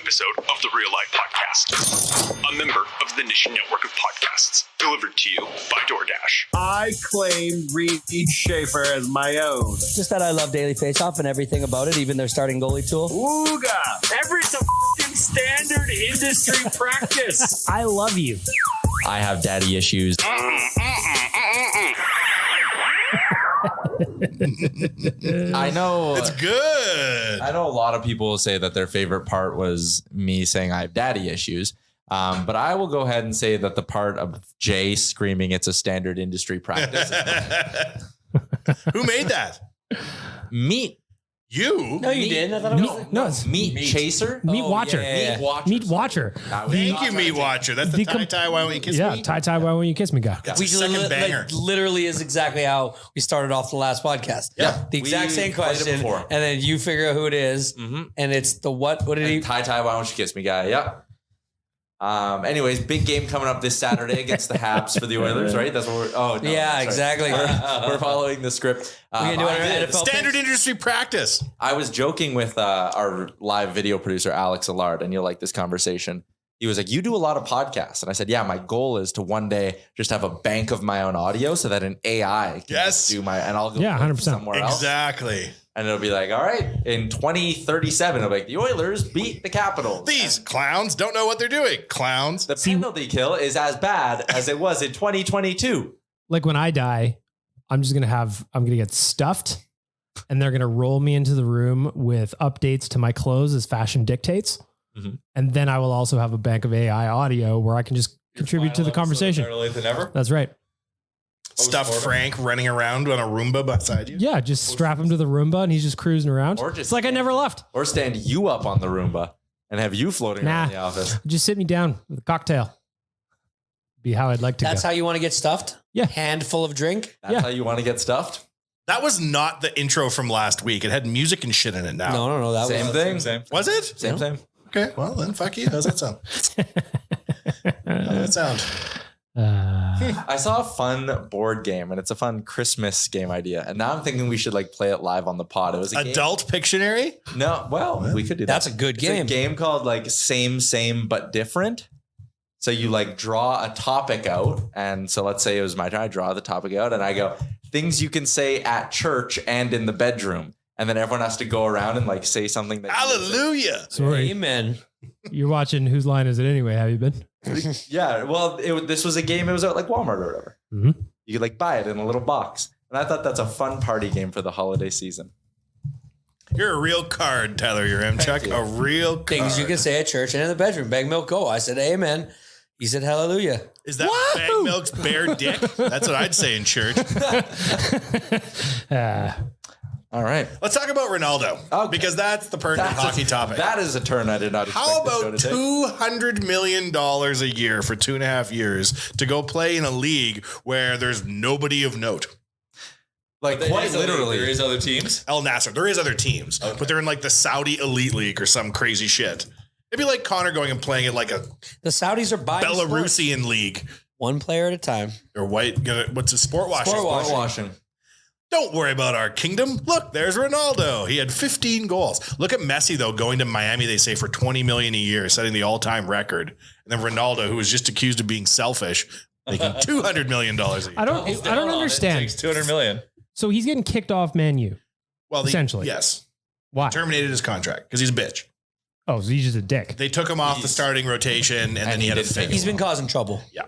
episode of the Real Life Podcast, a member of the Nation Network of Podcasts, delivered to you by DoorDash. I claim Reed Schaefer as my own. Just that I love Daily Faceoff and everything about it, even their starting goalie tool. Ooga! Every's a f***ing standard industry practice. I love you. I have daddy issues. I know it's good. I know a lot of people will say that their favorite part was me saying I have daddy issues. But I will go ahead and say that the part of Jay screaming it's a standard industry practice. Who made that? Meat. You? No, you didn't. I thought it was It's Meat chaser? Meat Watcher. Meat Watcher. Meat Watcher. Thank you, Meat Watcher. That's the tie, why won't you kiss me? Yeah, tie, why won't you kiss me guy. That's a second banger. literally is exactly how we started off the last podcast. Yeah. The exact We same played it question. before. And then you figure out who it is, and it's the what did he? Tie, why don't you kiss me guy? Yep. Anyways, big game coming up this Saturday against the Habs for the Oilers, right? That's what we're. Oh, no, Yeah, sorry. exactly. We're following the script. We can do our NFL Standard picks. industry practice. I was joking with our live video producer, Alex Allard, and you'll like this conversation. He was like, you do a lot of podcasts. And I said, yeah, my goal is to one day just have a bank of my own audio so that an AI can just do my, and I'll go 100%. somewhere else. Exactly. And it'll be like, all right, in 2037, it'll be like, the Oilers beat the Capitals. These clowns don't know what they're doing. Clowns. The penalty kill is as bad as it was in 2022. Like when I die, I'm going to get stuffed and they're going to roll me into the room with updates to my clothes as fashion dictates. Mm-hmm. And then I will also have a bank of AI audio where I can just contribute to the conversation. Better late than ever. That's right. Stuff Frank running around on a Roomba beside you. Yeah, just strap him to the Roomba and he's just cruising around. Or just It's like I never left. Or stand you up on the Roomba and have you floating around the office. Just sit me down with a cocktail. Be how I'd like to That's go. how you want to get stuffed? Yeah. Handful of drink? That's how you want to get stuffed? That was not the intro from last week. It had music and shit in it now. No. That Same was thing. Same. Was it? Same. Okay, well then fuck you. How's that sound? How's that sound? I saw a fun board game and it's a fun Christmas game idea. And now I'm thinking we should like play it live on the pod. It was a Adult Pictionary? No, well, we could do that. That's a good game. It's a game called like same, but different. So you like draw a topic out. And so let's say it was my turn. I draw the topic out and I go, things you can say at church and in the bedroom. And then everyone has to go around and like say something that. Hallelujah. Sorry. Amen. You're watching Whose Line Is It Anyway? Have you been? Yeah. Well, this was a game. It was at like Walmart or whatever. Mm-hmm. You could like buy it in a little box. And I thought that's a fun party game for the holiday season. You're a real card, Tyler. You're Chuck. A real card. Things you can say at church and in the bedroom. Bag milk, go. I said amen. He said hallelujah. Is that Bag Milk's bare dick? That's what I'd say in church. All right. Let's talk about Ronaldo because that's the pertinent hockey topic. That is a turn I did not expect. How this show about to take. $200 million a year for 2.5 years to go play in a league where there's nobody of note? Like quite literally. There is other teams. El Nasser. There is other teams, but they're in like the Saudi Elite League or some crazy shit. It'd be like Connor going and playing at like a The Saudis are buying Belarusian league. one player at a time. Or white. What's it? Sport washing. Sport washing. Don't worry about our kingdom. Look, there's Ronaldo. He had 15 goals. Look at Messi, though, going to Miami, they say, for $20 million a year, setting the all-time record. And then Ronaldo, who was just accused of being selfish, making $200 million a year. I don't understand. It takes $200 million. So he's getting kicked off Man U. Well, essentially. Yes. Why? Terminated his contract because he's a bitch. Oh, so he's just a dick. They took him off the starting rotation, and then he had a thing. He's been causing trouble. Yeah.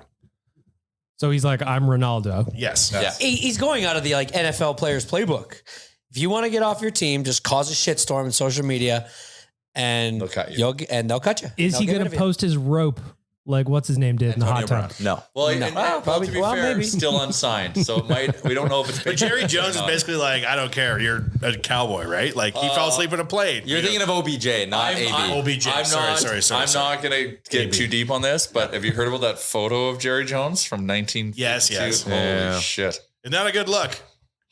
So he's like, I'm Ronaldo. Yes. Yeah. He's going out of the like NFL players playbook. If you want to get off your team, just cause a shitstorm in social media, and They'll cut you. They'll cut you. Is They'll he get going rid to of you. post his rope like what's his name did in the hot tub? No. Well, No. and, Well, probably, to be fair, maybe. still unsigned. So it might. We don't know if it's. But Jerry Jones is basically like, I don't care. You're a cowboy, right? Like, he fell asleep on a plane. You're thinking of OBJ, not AB. OBJ. I'm Sorry. I'm not going to get too deep on this, but have you heard about that photo of Jerry Jones from 1952? Yes. Holy shit. Isn't that a good look?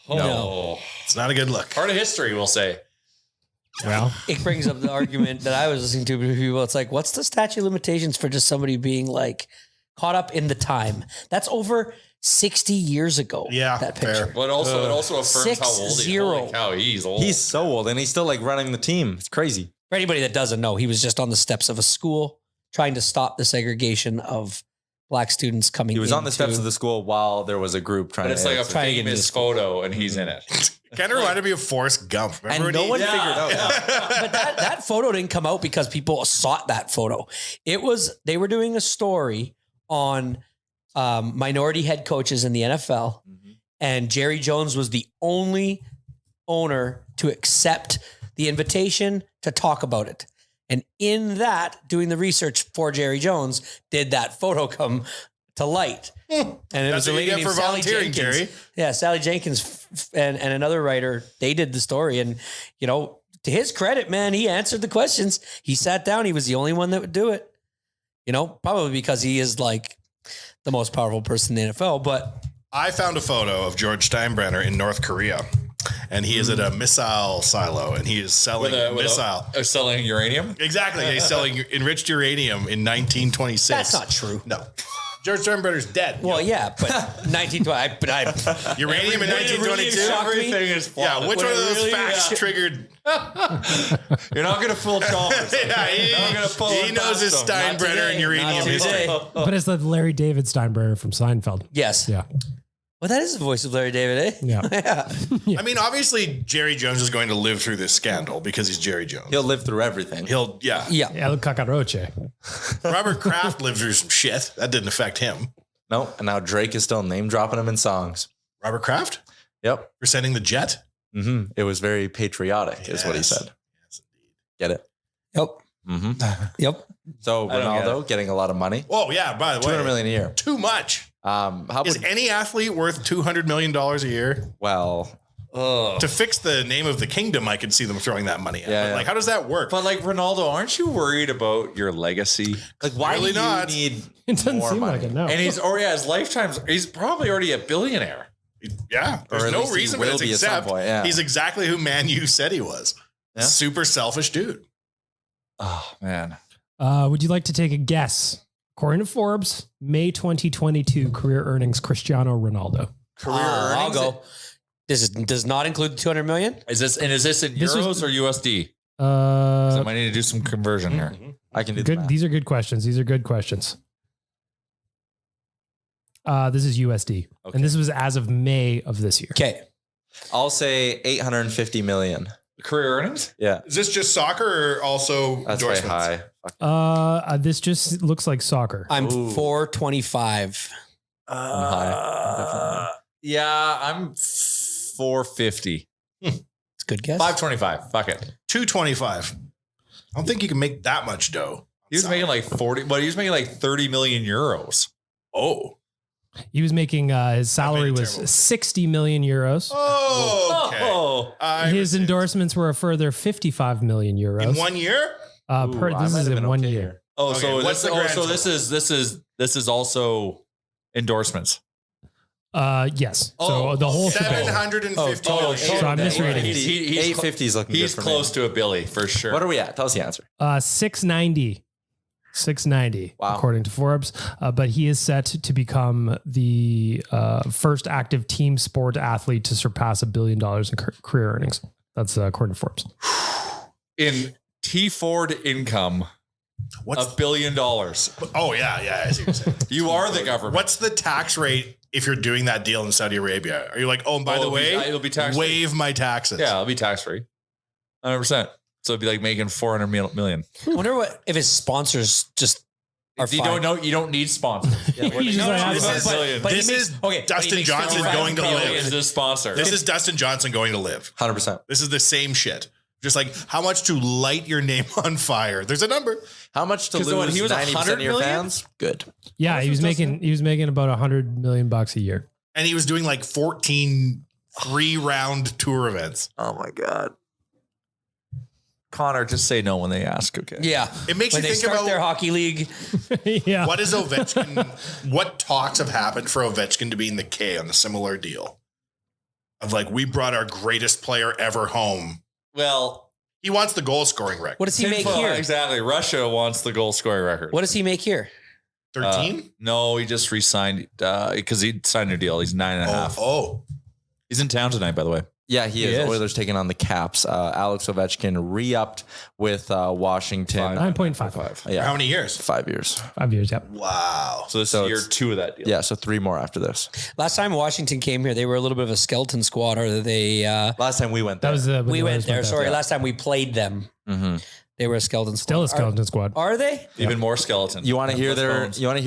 No. It's not a good look. Part of history, we'll say. Well, It brings up the argument that I was listening to with people. It's like, what's the statute of limitations for just somebody being like caught up in the time? That's over 60 years ago. Yeah, that picture. fair. But it also affirms how old he is. 6-0. Holy cow, he's old. He's so old and he's still like running the team. It's crazy. For anybody that doesn't know, he was just on the steps of a school trying to stop the segregation of black students coming. He was on the steps of the school while there was a group trying But it's to. like a trying to get into famous school. photo, and he's in it. Kind of reminded me of Forrest Gump. Remember And when no he- one figured out. But that photo didn't come out because people sought that photo. They were doing a story on minority head coaches in the NFL, and Jerry Jones was the only owner to accept the invitation to talk about it. And in that, doing the research for Jerry Jones, did that photo come to light. And it That's was a what you lady get named for Sally volunteering, Jenkins. Jerry. Yeah, Sally Jenkins and another writer, they did the story. And, you know, to his credit, man, he answered the questions. He sat down. He was the only one that would do it. You know, probably because he is like the most powerful person in the NFL. But I found a photo of George Steinbrenner in North Korea, and he is at a missile silo, and he is selling missile. Selling uranium. Exactly. He's selling enriched uranium in 1926. that's not true. No. George Steinbrenner's dead. Well, yeah, but 1920. But I Uranium in It really 1922. shocked me. Everything is flawed. Yeah, which When one of it those really- facts yeah. triggered? You're not going to fool Chalmers. Yeah, he knows his Steinbrenner and uranium history. But it's the Larry David Steinbrenner from Seinfeld. Yes. Yeah. Well, that is the voice of Larry David, eh? Yeah. I mean, obviously, Jerry Jones is going to live through this scandal because he's Jerry Jones. He'll live through everything. Yeah. El Cacaroche. Robert Kraft lived through some shit. That didn't affect him. No, and now Drake is still name dropping him in songs. Robert Kraft? Yep. For sending the jet? Mm-hmm. It was very patriotic, is what he Yes. said. Get it? Yep. Mm-hmm. Yep. So I don't get Ronaldo getting a lot of money, Oh, yeah, by the way. 200 million a year. Too much. How Is would any athlete worth $200 million a year? well? Ugh. To fix the name of the kingdom, I could see them throwing that money at. Yeah, But yeah. like, how does that work? But like Ronaldo, aren't you worried about your legacy? Like, why Really do you not. need It doesn't more seem money? like it, no. And his lifetime's, he's probably already a billionaire. Yeah, Or there's at no least he reason for will this be at some except point, yeah. he's exactly who Man U said he was. Yeah. Super selfish dude. Oh man. Would you like to take a guess? According to Forbes, May 2022 career earnings Cristiano Ronaldo. Career I'll earnings? go. This does not include the 200 million. Is this in This euros was- or USD? I Uh, might need to do some conversion here. I can do the good. math. These are good questions. These are good questions. This is USD, Okay. and this was as of May of this year. Okay. I'll say 850 million. Career earnings? Yeah, Is this just soccer or also that's very endorsements? high. This just looks like soccer. I'm Ooh. 425. I'm high. Yeah, I'm 450. It's a good guess. 525. Fuck it. 225. I don't think you can make that much dough. He was making like 40, but he was making like 30 million euros. Oh. He was making his salary was terrible. 60 million euros. Oh, okay. Oh. His endorsements were a further 55 million euros. In 1 year? Ooh, I This might is have in been 1 okay year. here. Oh, Okay, so what's this, the grand this is also endorsements. Yes. Oh, so the whole shebang. 750 Oh, million. So I'm misreading. He's 850 is looking He's good for close me. to a Billy for sure. What are we at? Tell us the answer. 690. 690, Wow. according to Forbes. But he is set to become the first active team sport athlete to surpass $1 billion in career earnings. That's according to Forbes. In T Ford income, What's $1 billion. Oh, yeah, yeah. I see what you're saying. You are the government. What's the tax rate if you're doing that deal in Saudi Arabia? Are you like, oh, and by Oh, the way, it'll be tax-free. waive my taxes? Yeah, it'll be tax free. 100%. So it'd be like making 400 million. I wonder what if his sponsors just are You don't know. You don't need sponsors. He's just like, This is, but he this makes- is okay, but he Dustin makes Johnson 55 going to million. Is live. this sponsor? This is Dustin Johnson going to live. 100%. This is the same shit. Just like how much to light your name on fire. There's a number. How much to 'Cause lose when he was 90% of 100 your million? fans? Good. yeah, he was making about $100 million a year. And he was doing like 14 3-round tour events. Oh my God. Connor, just say no when they ask. Okay. Yeah. It makes when you they think start about their hockey league. Yeah. what is Ovechkin, what talks have happened for Ovechkin to be in the K on a similar deal? Of like, we brought our greatest player ever home. Well, He wants the goal scoring record. What does he make here? Exactly. Russia wants the goal scoring record. What does he make here? 13? No, he just re-signed because he signed a deal. He's 9.5. Oh. He's in town tonight, by the way. Yeah, he is. Oilers taking on the Caps. Alex Ovechkin re-upped with Washington. 9.55. Yeah. For how many years? 5 years. 5 years, yep. Wow. So this is year 2 of that deal. Yeah, so 3 more after this. Last time Washington came here, they were a little bit of a skeleton squad. Or they? Last time we went there. That was the We went there. Sorry, last time we played them, they were a skeleton squad. Still a skeleton squad. Are they? Even more skeleton. You want to hear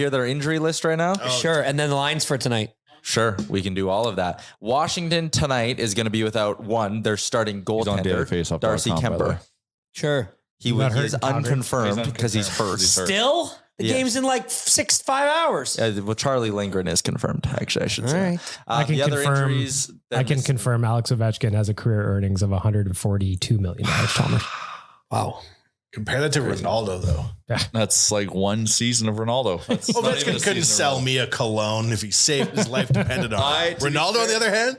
their injury list right now? Sure. And then the lines for tonight. Sure, we can do all of that. Washington tonight is going to be without their starting goaltender, Darcy Kemper. Sure. He is unconfirmed because he's hurt. Still? The game's in like 5 hours. Well, Charlie Lindgren is confirmed, actually, I should say. right. I can the other confirm. injuries. I can confirm Alex Ovechkin has a career earnings of $142 million. Thomas. Wow. Compare that to Ronaldo, though. That's like one season of Ronaldo. That's not even a Ovechkin couldn't season sell of Ronaldo. me a cologne if he saved his life depended on it. To be Ronaldo, fair- on the other hand,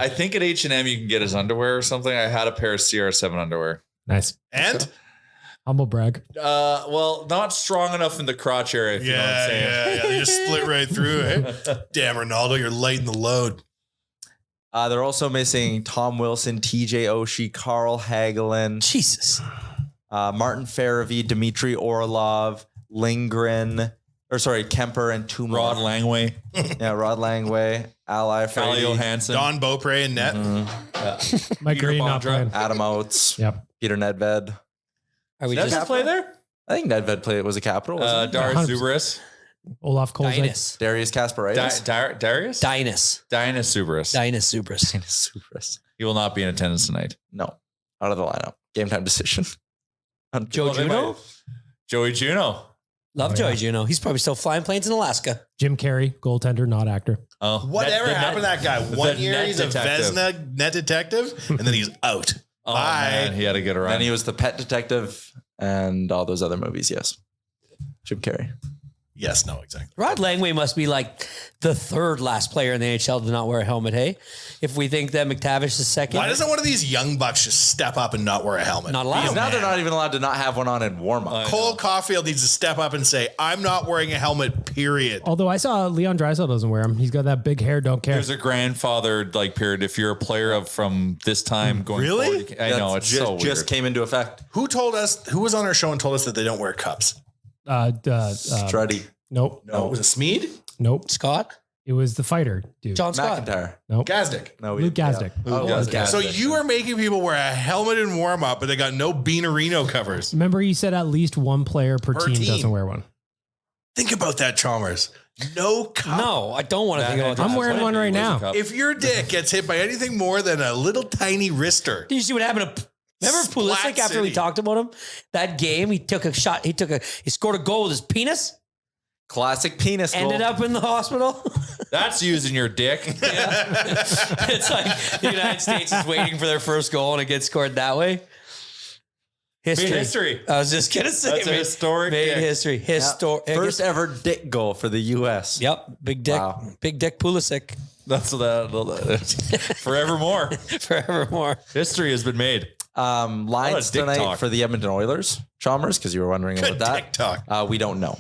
I think at H&M you can get his underwear or something. I had a pair of CR7 underwear. Nice. and Humble brag. Well, not strong enough in the crotch area, if you know what I'm saying. they just split right through it. Damn, Ronaldo, you're lighting the load. They're also missing Tom Wilson, TJ Oshie, Carl Hagelin, Jesus. Martin Farabee, Dmitry Orlov, Kemper, and two more. Rod Langway, Rod Langway, Ally Callie Frady, Johansson. Don Beaupre and net. Mike Peter Green not Bondra. playing. Adam Oates, Yep. Peter Nedved. Are we Does just that play there? I think Nedved was a capital. wasn't it? Darius 100%. Zubaris. Olaf Kolzig. Dinus? Darius Kasparaitis. Darius? Dinus. Dinus Zubaris. Dinus Supras. Supras. He will not be in attendance tonight. No, out of the lineup. Game time decision. Joe Juno? Joey Juno. Love Joey Juno. He's probably still flying planes in Alaska. Jim Carrey, goaltender, not actor. Oh, Whatever happened to that guy? 1 year net he's detective. a Vesna net detective, and then he's out. Oh, Bye. man, he had to get around. And he was the pet detective and all those other movies. Yes. Jim Carrey. Yes, no, exactly. Rod Langway must be like the third last player in the NHL to not wear a helmet, hey? If we think that McTavish is second. Why doesn't one of these young bucks just step up and not wear a helmet? Not allowed. Because now they're not even allowed to not have one on in warm up. Cole Caulfield needs to step up and say, I'm not wearing a helmet, period. Although I saw Leon Draisaitl doesn't wear them. He's got that big hair, don't care. There's a grandfather like period. If you're a player from this time going Really? forward, you can- I know it's just, so weird. just came into effect. Who was on our show and told us that they don't wear cups? Struddy. Nope. No, was it Smead? Nope. Scott? It was the fighter, dude. John Scott? McIntyre. Nope. Gazdick. No, Luke Gazdick. Oh, Gazdick. Gazdick. So you are making people wear a helmet in warm up, but they got no Beanerino covers. Remember, he said at least one player per team doesn't wear one. Think about that, Chalmers. No cup. No, I don't want to think about that. I'm wearing one right now. If your dick gets hit by anything more than a little tiny wrister, Did you see what happened to Remember Splat Pulisic after we City. talked about him? That game, he took a shot. He scored a goal with his penis. Classic penis goal. Ended up in the hospital. That's using your dick. It's like the United States is waiting for their first goal and it gets scored that way. History. I was just gonna say That's a historic made kick. history. First ever dick goal for the U.S. Yep, big dick, Wow. big dick Pulisic That's forevermore. forevermore. History has been made. Lines dick tonight talk. for the Edmonton Oilers, Chalmers, because you were wondering good about dick talk. that. We don't know.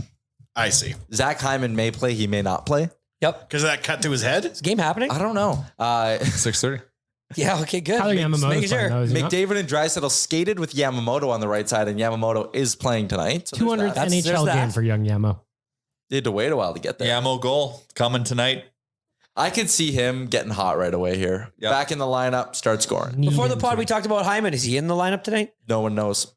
I see. Zach Hyman may play. He may not play. Yep, Because of that cut to his head? is the game happening? I don't know. 6:30. Yeah, okay, good. Tyler Just Yamamoto's making playing, though, is he not? McDavid and Draisaitl skated with Yamamoto on the right side, and Yamamoto is playing tonight. So 200th That's- there's NHL that. game for young Yamo. They had to wait a while to get there. Yamo goal coming tonight. I could see him getting hot right away here. Yep. Back in the lineup, start scoring. Before the pod, we talked about Hyman. Is he in the lineup tonight? No one knows.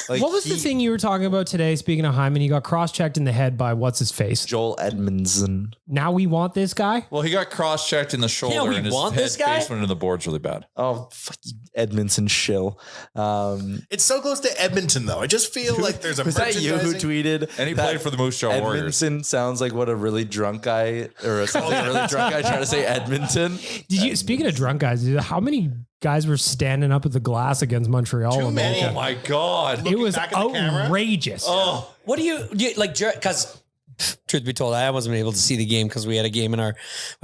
Like, What was the thing you were talking about today? Speaking of Hyman, he got cross-checked in the head by what's his face. Joel Edmondson. Now we want this guy. Well, he got cross-checked in the shoulder, we and his want head this guy? face went into the boards really bad. Oh, fuck you, Edmondson shill. It's so close to Edmonton, though. I just feel like there's a Was that you who merchandising- tweeted? And he that played for the Moose Jaw Warriors. Edmondson sounds like what a really drunk guy or something a really drunk guy trying to say Edmonton. Did you? Speaking of drunk guys, how many guys were standing up at the glass against Montreal? Too in many. Boca? Oh my God. It was back at the camera? outrageous. Oh, What do you like? Because truth be told, I wasn't able to see the game because we had a game in our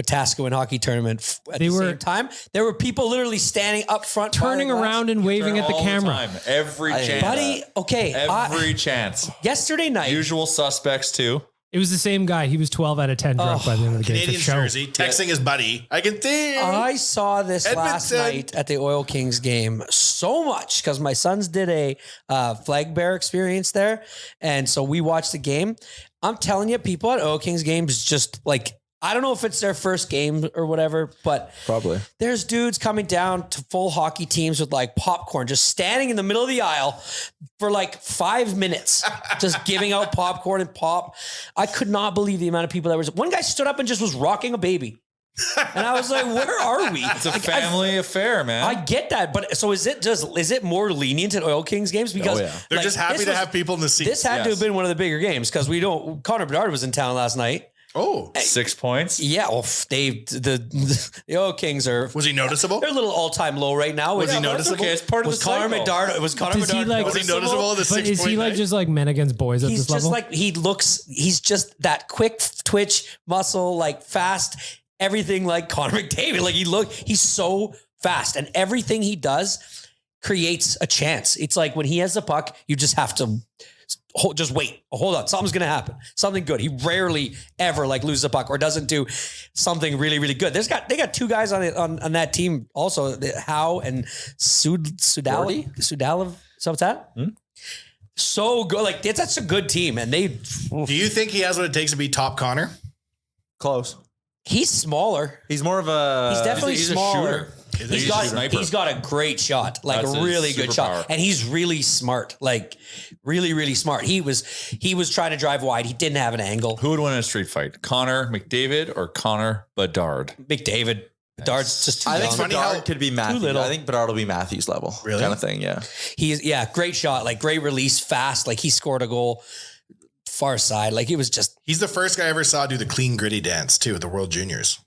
Wetaskiwin hockey tournament at They the were- same time. There were people literally standing up front, Turning by the glass. around and waving at the all camera. time. Every chance. Buddy, okay. Every chance. Yesterday night, Usual suspects too. It was the same guy. He was 12 out of 10 drunk by the end of the game. Canadian For show. jersey, texting his buddy. I can see. I saw this last Edmonton. night at the Oil Kings game so much because my sons did a flag bearer experience there. And so we watched the game. I'm telling you, people at Oil Kings games just like, I don't know if it's their first game or whatever, but Probably. there's dudes coming down to full hockey teams with like popcorn, just standing in the middle of the aisle for like 5 minutes, just giving out popcorn and pop. I could not believe the amount of people that was. One guy stood up and just was rocking a baby. And I was like, where are we? It's a family affair, man. I get that, but so is it more lenient at Oil Kings games? Because They're like, just happy this to was- have people in the seats. This had to have been one of the bigger games because Connor Bedard was in town last night. Oh, 6 points. Yeah, well, the Oil Kings are. was he noticeable? They're a little all-time low right now. Was he noticeable? Okay, it's part of Was the Connor cycle. Bedard? Was Connor Does he Bedard? like- Was he noticeable in the But 6 is he point like night? just like men against boys at He's this just level? like he's just that quick twitch muscle, like fast, everything like Connor McDavid. Like he's so fast, and everything he does creates a chance. It's like when he has the puck, you just have to just wait. Hold on, something's gonna happen. Something good. He rarely ever like loses a puck or doesn't do something really, really good. They got two guys on it on that team also, Howe and Sudalov. So what's that? So good. Like that's a good team, and they. Do you think he has what it takes to be top Connor? Close. He's smaller. He's more of a. He's definitely he's a smaller. shooter. He's got a great shot, like That's a his really good shot, superpower. and he's really smart, like really, really smart. He was trying to drive wide. He didn't have an angle. Who would win in a street fight? Connor McDavid or Connor Bedard? McDavid, Bedard's just too I young. think funny Bedard how- could be Matthews. little. I think Bedard will be Matthews level. Really? Kind of thing, yeah. He's great shot, like great release, fast. Like he scored a goal, far side. Like it was just He's the first guy I ever saw do the clean gritty dance too at the World Juniors.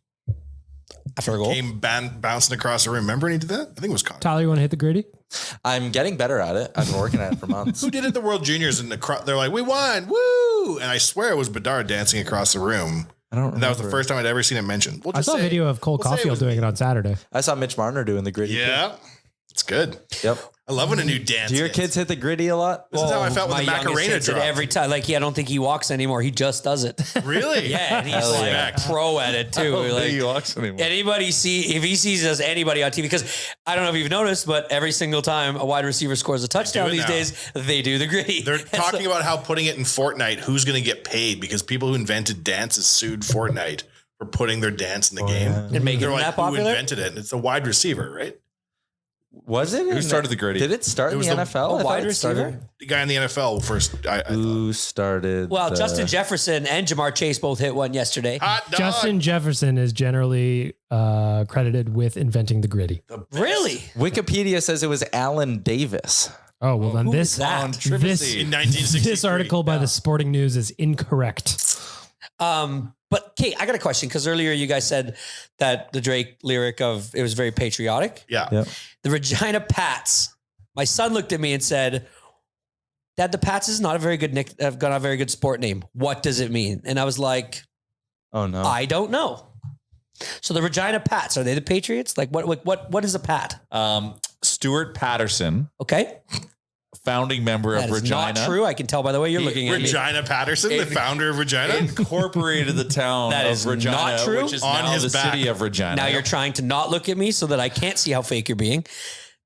after a goal. Came bouncing across the room. Remember when he did that? I think it was Connor. Tyler, you want to hit the Griddy? I'm getting better at it. I've been working at it for months. Who did it at the World Juniors? And they're like, we won, woo! And I swear it was Bedard dancing across the room. I don't And that was the remember. first time I'd ever seen it mentioned. We'll I just saw a say- video of Cole we'll say it Caulfield was doing me. it on Saturday. I saw Mitch Marner doing the gritty. Yeah, it's good. Yep. I love when a new dance. Do your hits. kids hit the gritty a lot? This is how I felt when My the youngest Macarena hits it dropped. every time. Like I don't think he walks anymore. He just does it. Really? Yeah, and he's Hell like yeah. pro at it too. Like, anymore. anybody if he sees us anybody on TV, because I don't know if you've noticed, but every single time a wide receiver scores a touchdown it these now. days, they do the gritty. They're And talking so- about how putting it in Fortnite, who's going to get paid because people who invented dances sued Fortnite for putting their dance in the game. and making They're it like, that who popular. invented it? And it's a wide receiver, right? Was it? Who started the gritty? Did it start in was the the- NFL? I thought wide it started- receiver? The guy in the NFL first. I thought. Who started? Well, the- Justin Jefferson and Jamar Chase both hit one yesterday. Hot dog. Justin Jefferson is generally credited with inventing the Gritty. Really? Wikipedia says it was Alan Davis. Oh, well, then Who this is that? On this Trivacy. in 1963. this article by the Sporting News is incorrect. But Kate, I got a question because earlier you guys said that the Drake lyric of it was very patriotic. Yeah. Yep. The Regina Pats. My son looked at me and said, "Dad, the Pats is not a very good have got a very good sport name. What does it mean?" And I was like, Oh no. I don't know. So the Regina Pats, are they the Patriots? Like what is a Pat? Stuart Patterson, Okay. founding member That of is Regina, not true. I can tell by the way you're looking at me. Regina Patterson, the founder of Regina. incorporated the town That of is Regina, not true. which is On now his the back. city of Regina. Now you're trying to not look at me so that I can't see how fake you're being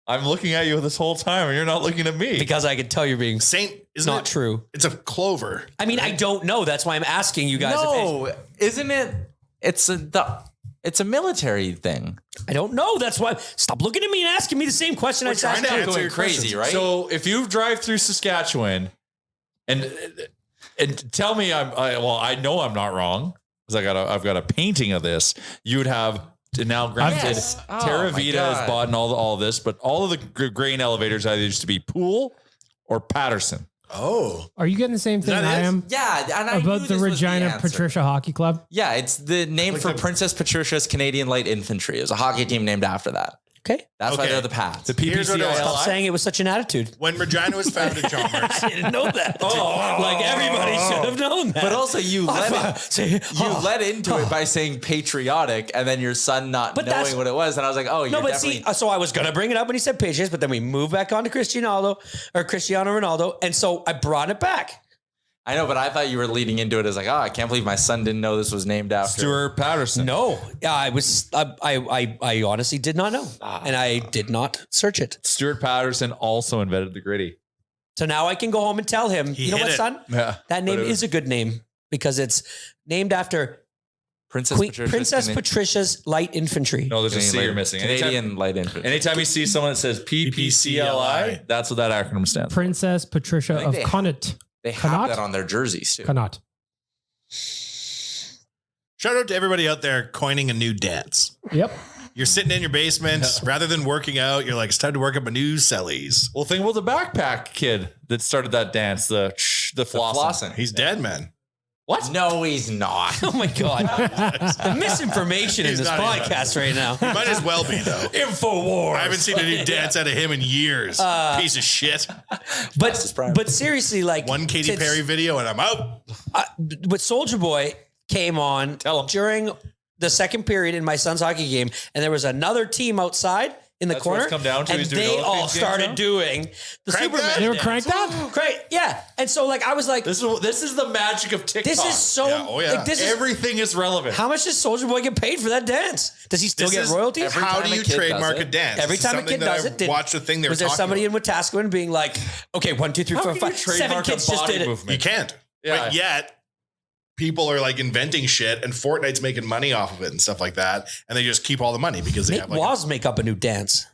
I'm looking at you this whole time, and you're not looking at me. because I can tell you're being Saint, isn't not it? true. It's a clover. I mean, I don't know. That's why I'm asking you guys. No, isn't it? It's a military thing. I don't know. That's why. Stop looking at me and asking me the same question I just trying asked to you. answer Going your crazy, questions. right? So if you drive through Saskatchewan, and tell me I know I'm not wrong because I've got a painting of this. You would have. Now, granted, Yes. Oh, Terra my Vita God. has bought all this, but all of the grain elevators either used to be Poole or Patterson. Oh. Are you getting the same thing that I it? am Yeah, and I knew about the this was Regina answer. Patricia Hockey Club? Yeah, it's the name for Princess Patricia's Canadian Light Infantry. It was a hockey team named after that. Okay. That's why Okay. they're the Pats. The Here's what it was. Stop PPCILI. saying it with such an attitude. When Regina was founded, John Mertz. I didn't know that. Like everybody should have known that. But also, you led into it by saying patriotic, and then your son not But that's- knowing what it was, and I was like, "Oh, No, you're but definitely." see, so I was gonna bring it up when he said Patriots, but then we moved back on to Cristiano Ronaldo, and so I brought it back. I know, but I thought you were leading into it as like, oh, I can't believe my son didn't know this was named after Stuart Patterson. No, I was. I honestly did not know, and I did not search it. Stuart Patterson also invented the Griddy. So now I can go home and tell him, He you know hit what, it. son? Yeah. That name But it was- is a good name because it's named after Princess Princess Patricia's Light Infantry. No, there's a C Canadian you're missing. Canadian light infantry. Anytime you see someone that says PPCLI, that's what that acronym stands for. Princess Patricia think of they- Connaught. They have Connaught? that on their jerseys too. Connaught. Shout out to everybody out there coining a new dance. Yep. You're sitting in your basement rather than working out. You're like, it's time to work up a new cellies. Well, think about the backpack kid that started that dance, the flossing. Flossing. He's dead, man. What? No, he's not. Oh my God. The misinformation in He's this not even- podcast right now. Might as well be though. InfoWars. I haven't seen a new dance out of him in years. Piece of shit. But seriously, like One Katy since- Perry video and I'm out. But Soldier Boy came on during the second period in my son's hockey game, and there was another team outside in the That's what corner, it's come down to. and He's doing they all all things started now? doing the Crank Superman. that? They were dance. cranked that? Great, yeah. And so, like, I was like, This is the magic of TikTok. this is so. Yeah, oh, yeah. Like, this is Everything is relevant. how much does Soldier Boy get paid for that dance? Does he still This get is royalties? every How time do a you kid trademark does a it. dance? Every This is time a something kid that does I it, watched the thing they were was there talking somebody about. in Wetaskiwin being like, okay, 1, 2, 3, How 4, can you 5, 7 trademark a kids just body did it. movement? You can't. Yeah. But yet, people are like inventing shit, and Fortnite's making money off of it and stuff like that, and they just keep all the money because they Make have like Woz make up a new dance.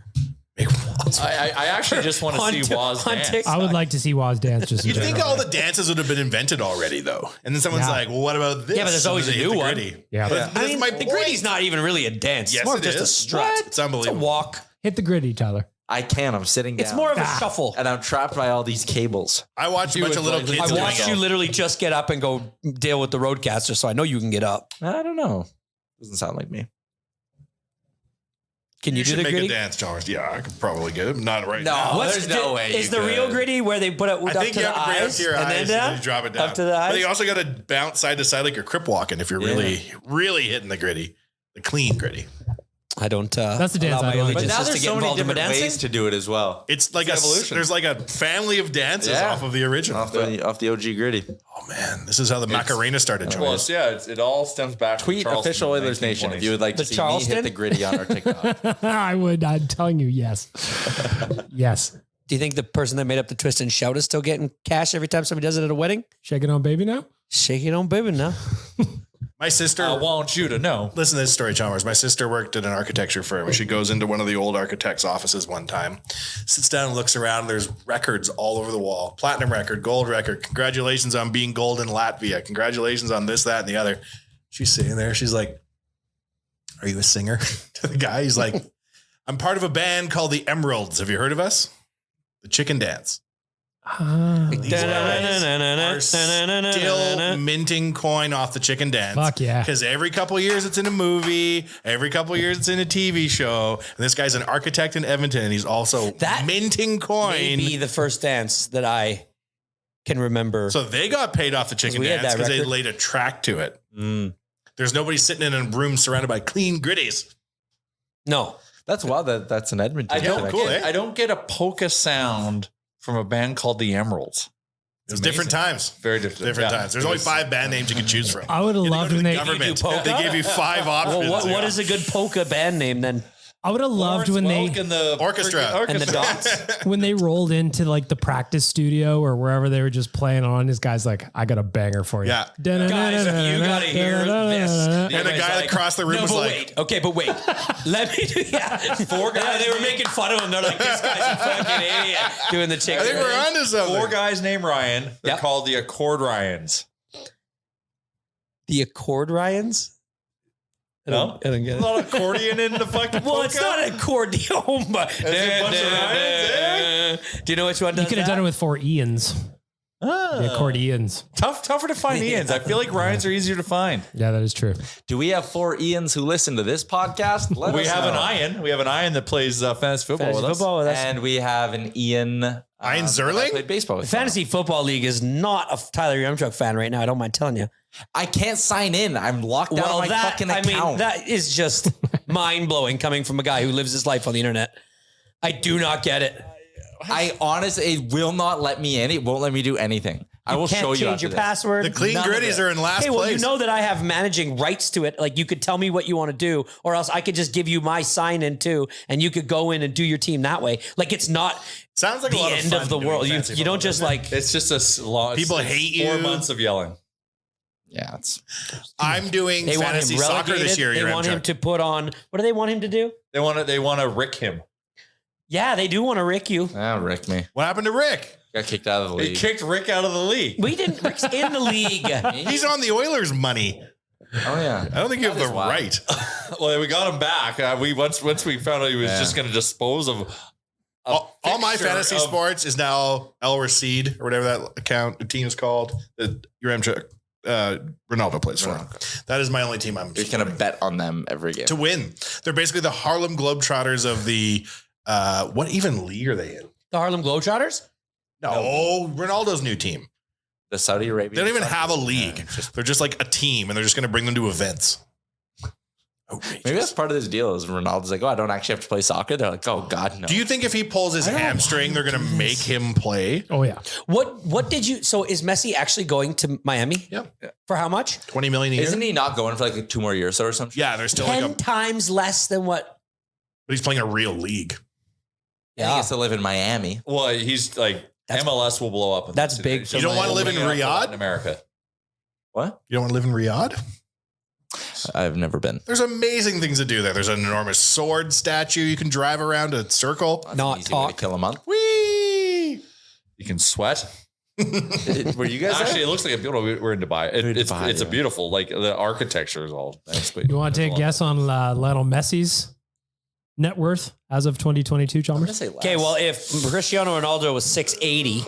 I actually just want to On see Tik- Woz on dance. TikTok. I would like to see Woz dance just in You'd think general. all the dances would have been invented already, though. And then someone's Yeah. like, well, what about this? Yeah, but there's And always then a they hit new the one. Griddy. Yeah. But Yeah. that's I mean, my the point. Griddy's not even really a dance. Yes, it's more it just a is. strut. It's It's a unbelievable. walk. Hit the Griddy, Tyler. I can't. I'm sitting down. It's more of a shuffle. and I'm trapped by all these cables. I watched a bunch of little would kids I doing watched it. you literally just get up and go deal with the roadcaster, so I know you can get up. I don't know. Doesn't sound like me. Can you, do should the make Griddy? a dance, Chalmers. Yeah, I could probably get it. Not right No. now. There's no way Is you the real could. Griddy where they put it I up think to you the have to bring it up eyes to your and eyes then and down? then you drop it down. Up to the But eyes? you also got to bounce side to side like you're crip walking if you're really, really hitting the Griddy, the clean Griddy. I don't. That's the dance allow my I like. But allegiances now to there's get so many involved in my different dancing. ways to do it as well. It's like there's like a family of dances Yeah. off of the original. Off the OG Griddy. Oh man, this is how the Macarena started. Well, Chalmers. it all stems back Tweet to Charleston official in the Oilers Nation if 1920s. you would like to The see Charleston? me hit the Griddy on our TikTok. I would. I'm telling you, yes. Yes. Do you think the person that made up the twist and shout is still getting cash every time somebody does it at a wedding? Shake it on, baby, now. Shake it on, baby, now. My sister. I want you to know. Listen to this story, Chalmers. My sister worked at an architecture firm. She goes into one of the old architect's offices one time, sits down and looks around. There's records all over the wall. Platinum record, gold record. Congratulations on being gold in Latvia. Congratulations on this, that, and the other. She's sitting there. She's like, are you a singer? To the guy, he's like, I'm part of a band called the Emeralds. Have you heard of us? The Chicken Dance. These guys are still minting coin off the Chicken Dance. Fuck yeah. Because every couple of years it's in a movie, every couple of years it's in a TV show. And this guy's an architect in Edmonton, and he's also That minting coin. Maybe the first dance that I can remember. So they got paid off the Chicken We had Dance that because they record. laid a track to it. There's nobody sitting in a room surrounded by clean Griddies. No. That's wild. That's an Edmonton. I don't connection. cool, get, eh? I don't get a polka sound from a band called the Emeralds. It was different times. Very different. Different Yeah. times. There's only 5 band names you could choose from. I would have You loved go to when the they. government. polka? They give you 5 options. Well, what is a good polka band name then? I would have loved when they and the Orchestra. freaking And the dots? when they rolled into like the practice studio or wherever they were just playing on. This guy's like, I got a banger for you. Yeah. Guys, you gotta hear this. And the guy across the room was but like, wait. Okay, but wait. Let me do, yeah. 4 guys. They were making fun of him. They're like, this guy's a fucking idiot doing the chicken. I think we're onto something. 4 guys named Ryan. They're Yep. called the Accord Ryans. The Accord Ryans? No? I don't get A lot of accordion in the fucking Well, it's not an accordion, but a bunch of Ryans, do you know which one does You could have done it with 4 Ians. The accordions. Tougher to find Ians. I feel like Ryans are easier to find. Yeah, that is true. Do we have 4 Ians who listen to this podcast? Let We us have know. an Ian. We have an Ian that plays fantasy football Fantasy with us. football with us. And we have an Ian. Ian that Zerling? I played baseball with. The Fantasy Football League is not a Tyler Yarmchuk fan right now. I don't mind telling you. I can't sign in. I'm locked out of my fucking account. that is just mind blowing coming from a guy who lives his life on the internet. I do not get it. I honestly, it will not let me in. It won't let me do anything. I will can't show you change after your this. password. The clean None of gritties it. are in last Okay, well, place. you know that I have managing rights to it. Like, you could tell me what you want to do, or else I could just give you my sign in too, and you could go in and do your team that way. Like, it's not Sounds like the a lot end of, of the doing world. You fantasy don't football, just doesn't it? like. It's just long. People it's hate 4 you. months of yelling. Yeah, it's I'm doing They want him fantasy soccer relegated. this year. They want him to put on. What do they want him to do? They want to Rick him. Yeah, they do want to Rick you. Rick me. What happened to Rick? Got kicked out of the They league. kicked Rick out of the league. We didn't. Rick's in the league. He's on the Oilers' money. Oh yeah. I don't think you have That the is wild. right. Well, we got him back. We once we found out he was just going to dispose of. All my fixture fantasy of- sports is now El Racide or whatever that team is called. That your Ronaldo plays for. That is my only team I'm You're gonna bet on them every game. to win. They're basically the Harlem Globetrotters of the what even league are they in? The Harlem Globetrotters. No, Ronaldo's new team. The Saudi Arabia. They don't even have a league. They're just like a team, and they're just going to bring them to events. Maybe that's part of this deal. Is Ronaldo's like, oh, I don't actually have to play soccer. They're like, oh God, no. Do you think if he pulls his hamstring, they're going to make him play? Oh yeah. What did you? So is Messi actually going to Miami? Yep. For how much? 20 million a year. Isn't he not going for like 2 more years or something? Yeah, they're still 10 like a. times less than what? But he's playing a real league. He gets to live in Miami. Well, he's like MLS will blow up. That's big. You don't want to live in Riyadh? in America. What? You don't want to live in Riyadh? I've never been. There's amazing things to do there. There's an enormous sword statue you can drive around a circle. That's Not an easy way to talk. kill a month. Whee! You can sweat. Were you guys Actually, there? it looks like a beautiful. We're in Dubai. Dubai, It's a yeah. beautiful. Like the architecture is all nice. But You want to take a guess on Lionel Messi's net worth as of 2022, I'm Chalmers? gonna say less. Okay, well, if Cristiano Ronaldo was 680,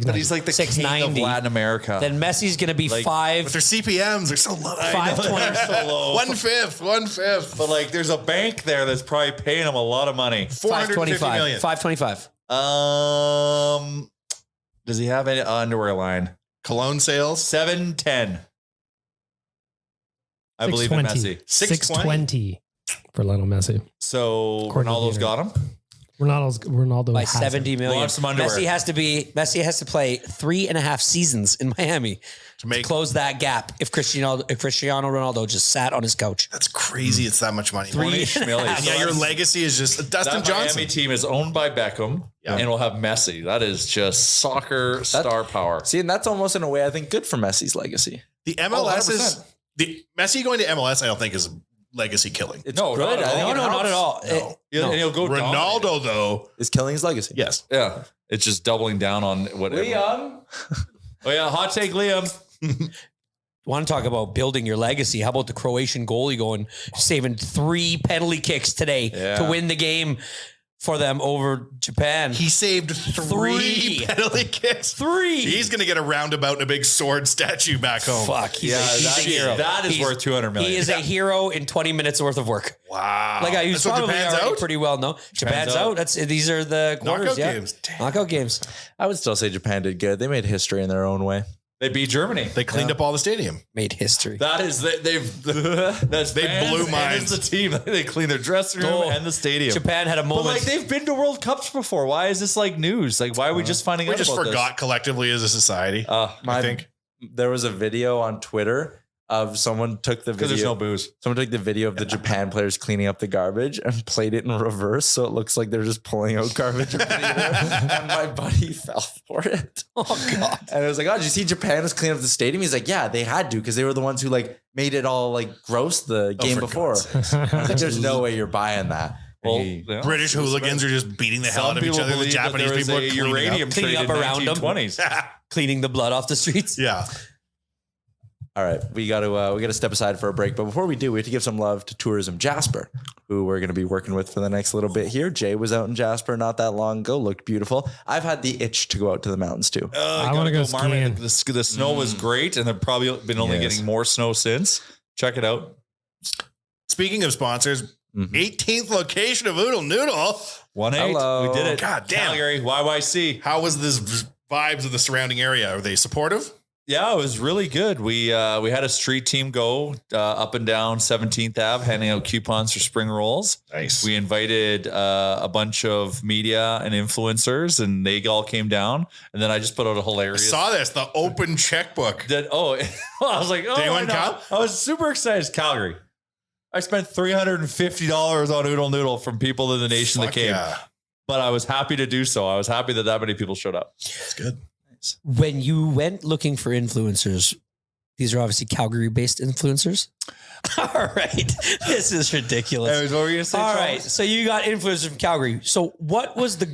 But he's like the king of 690. Latin America. then Messi's going to be Like- But their CPMs are so low. 520. so low. 1/5. But like, there's a bank there that's probably paying him a lot of money. 450 million. 525. Does he have any underwear line? Cologne sales. 710. I believe in Messi. 620 for Lionel Messi. So According to Ronaldo's the got him. Ronaldo By has him. 70 million. Launch some underwear. Messi has to play 3.5 seasons in Miami to close that gap if Cristiano Ronaldo just sat on his couch. That's crazy. It's that much money. 3 million. And yeah, your legacy is just Dustin That Johnson. Miami team is owned by Beckham, Yeah. and we'll have Messi. That is just soccer star power. See, and that's almost in a way I think good for Messi's legacy. The MLS is 100%. the Messi going to MLS. I don't think is legacy killing. It's No, good. not at I think all. it No, not at helps. all. And he'll go dominate. Ronaldo though, It's killing his legacy. yes. Yeah, it's just doubling down on whatever. Liam. Oh yeah, hot take, Liam. Want to talk about building your legacy? How about the Croatian goalie going saving 3 penalty kicks today to win the game for them over Japan? He saved 3 penalty kicks. 3. He's going to get a roundabout and a big sword statue back home. Fuck. He's Yeah, he's a hero. that is He's- worth 200 million. He is a hero in 20 minutes worth of work. Wow. Like he's That's what probably Japan's already out? pretty well known. Japan's out. out. These are the quarters. Knockout Yeah. games. Damn. Knockout games. I would still say Japan did good. They made history in their own way. They beat Germany. They cleaned up all the stadium. Made history. That is they've that's They fans blew and minds. it's the team. They clean their dressing room Oh, and the stadium. Japan had a But moment. like they've been to World Cups before. Why is this like news? Like why are we just finding We out just about forgot collectively as a society. this? I think. There was a video on Twitter of someone took the Because there's video. no booze. Someone took the video of the Japan players cleaning up the garbage and played it in reverse, so it looks like they're just pulling out garbage. And my buddy fell for it. oh God. And I was like, "Oh, did you see Japan was cleaning up the stadium?" He's like, "Yeah, they had to because they were the ones who like made it all like gross the game for before." God's sakes. I was like, "There's no way you're buying that." Well, Hey. yeah. British hooligans are just beating the hell Some out of each people other. The believe that Japanese there was people are a cleaning uranium Cleaning trade up in around them. 1920s. Cleaning the blood off the streets. Yeah. All right, we got to step aside for a break, but before we do, we have to give some love to Tourism Jasper, who we're going to be working with for the next little bit here. Jay was out in Jasper not that long ago, looked beautiful. I've had the itch to go out to the mountains too. I wanna go skiing. The snow was great, and they've probably been only Yes. getting more snow since. Check it out. Speaking of sponsors, Mhm. 18th location of Oodle Noodle. 1-8. Hello. We did it. God damn. Calgary, YYC. How was this vibes of the surrounding area? Are they supportive? Yeah, it was really good. We had a street team go up and down 17th Ave, handing out coupons for spring rolls. Nice. We invited a bunch of media and influencers, and they all came down. And then I just put out a I hilarious. saw this, the open checkbook. I was like, oh, Did anyone I know. come? I was super excited. It's Calgary. I spent $350 on Oodle Noodle from people in the nation that Fuck came. yeah. But I was happy to do so. I was happy that many people showed up. That's good. When you went looking for influencers, these are obviously Calgary-based influencers. All right, this is ridiculous. Anyways, what were you gonna say? All Charles? right, so you got influencers from Calgary. So what was the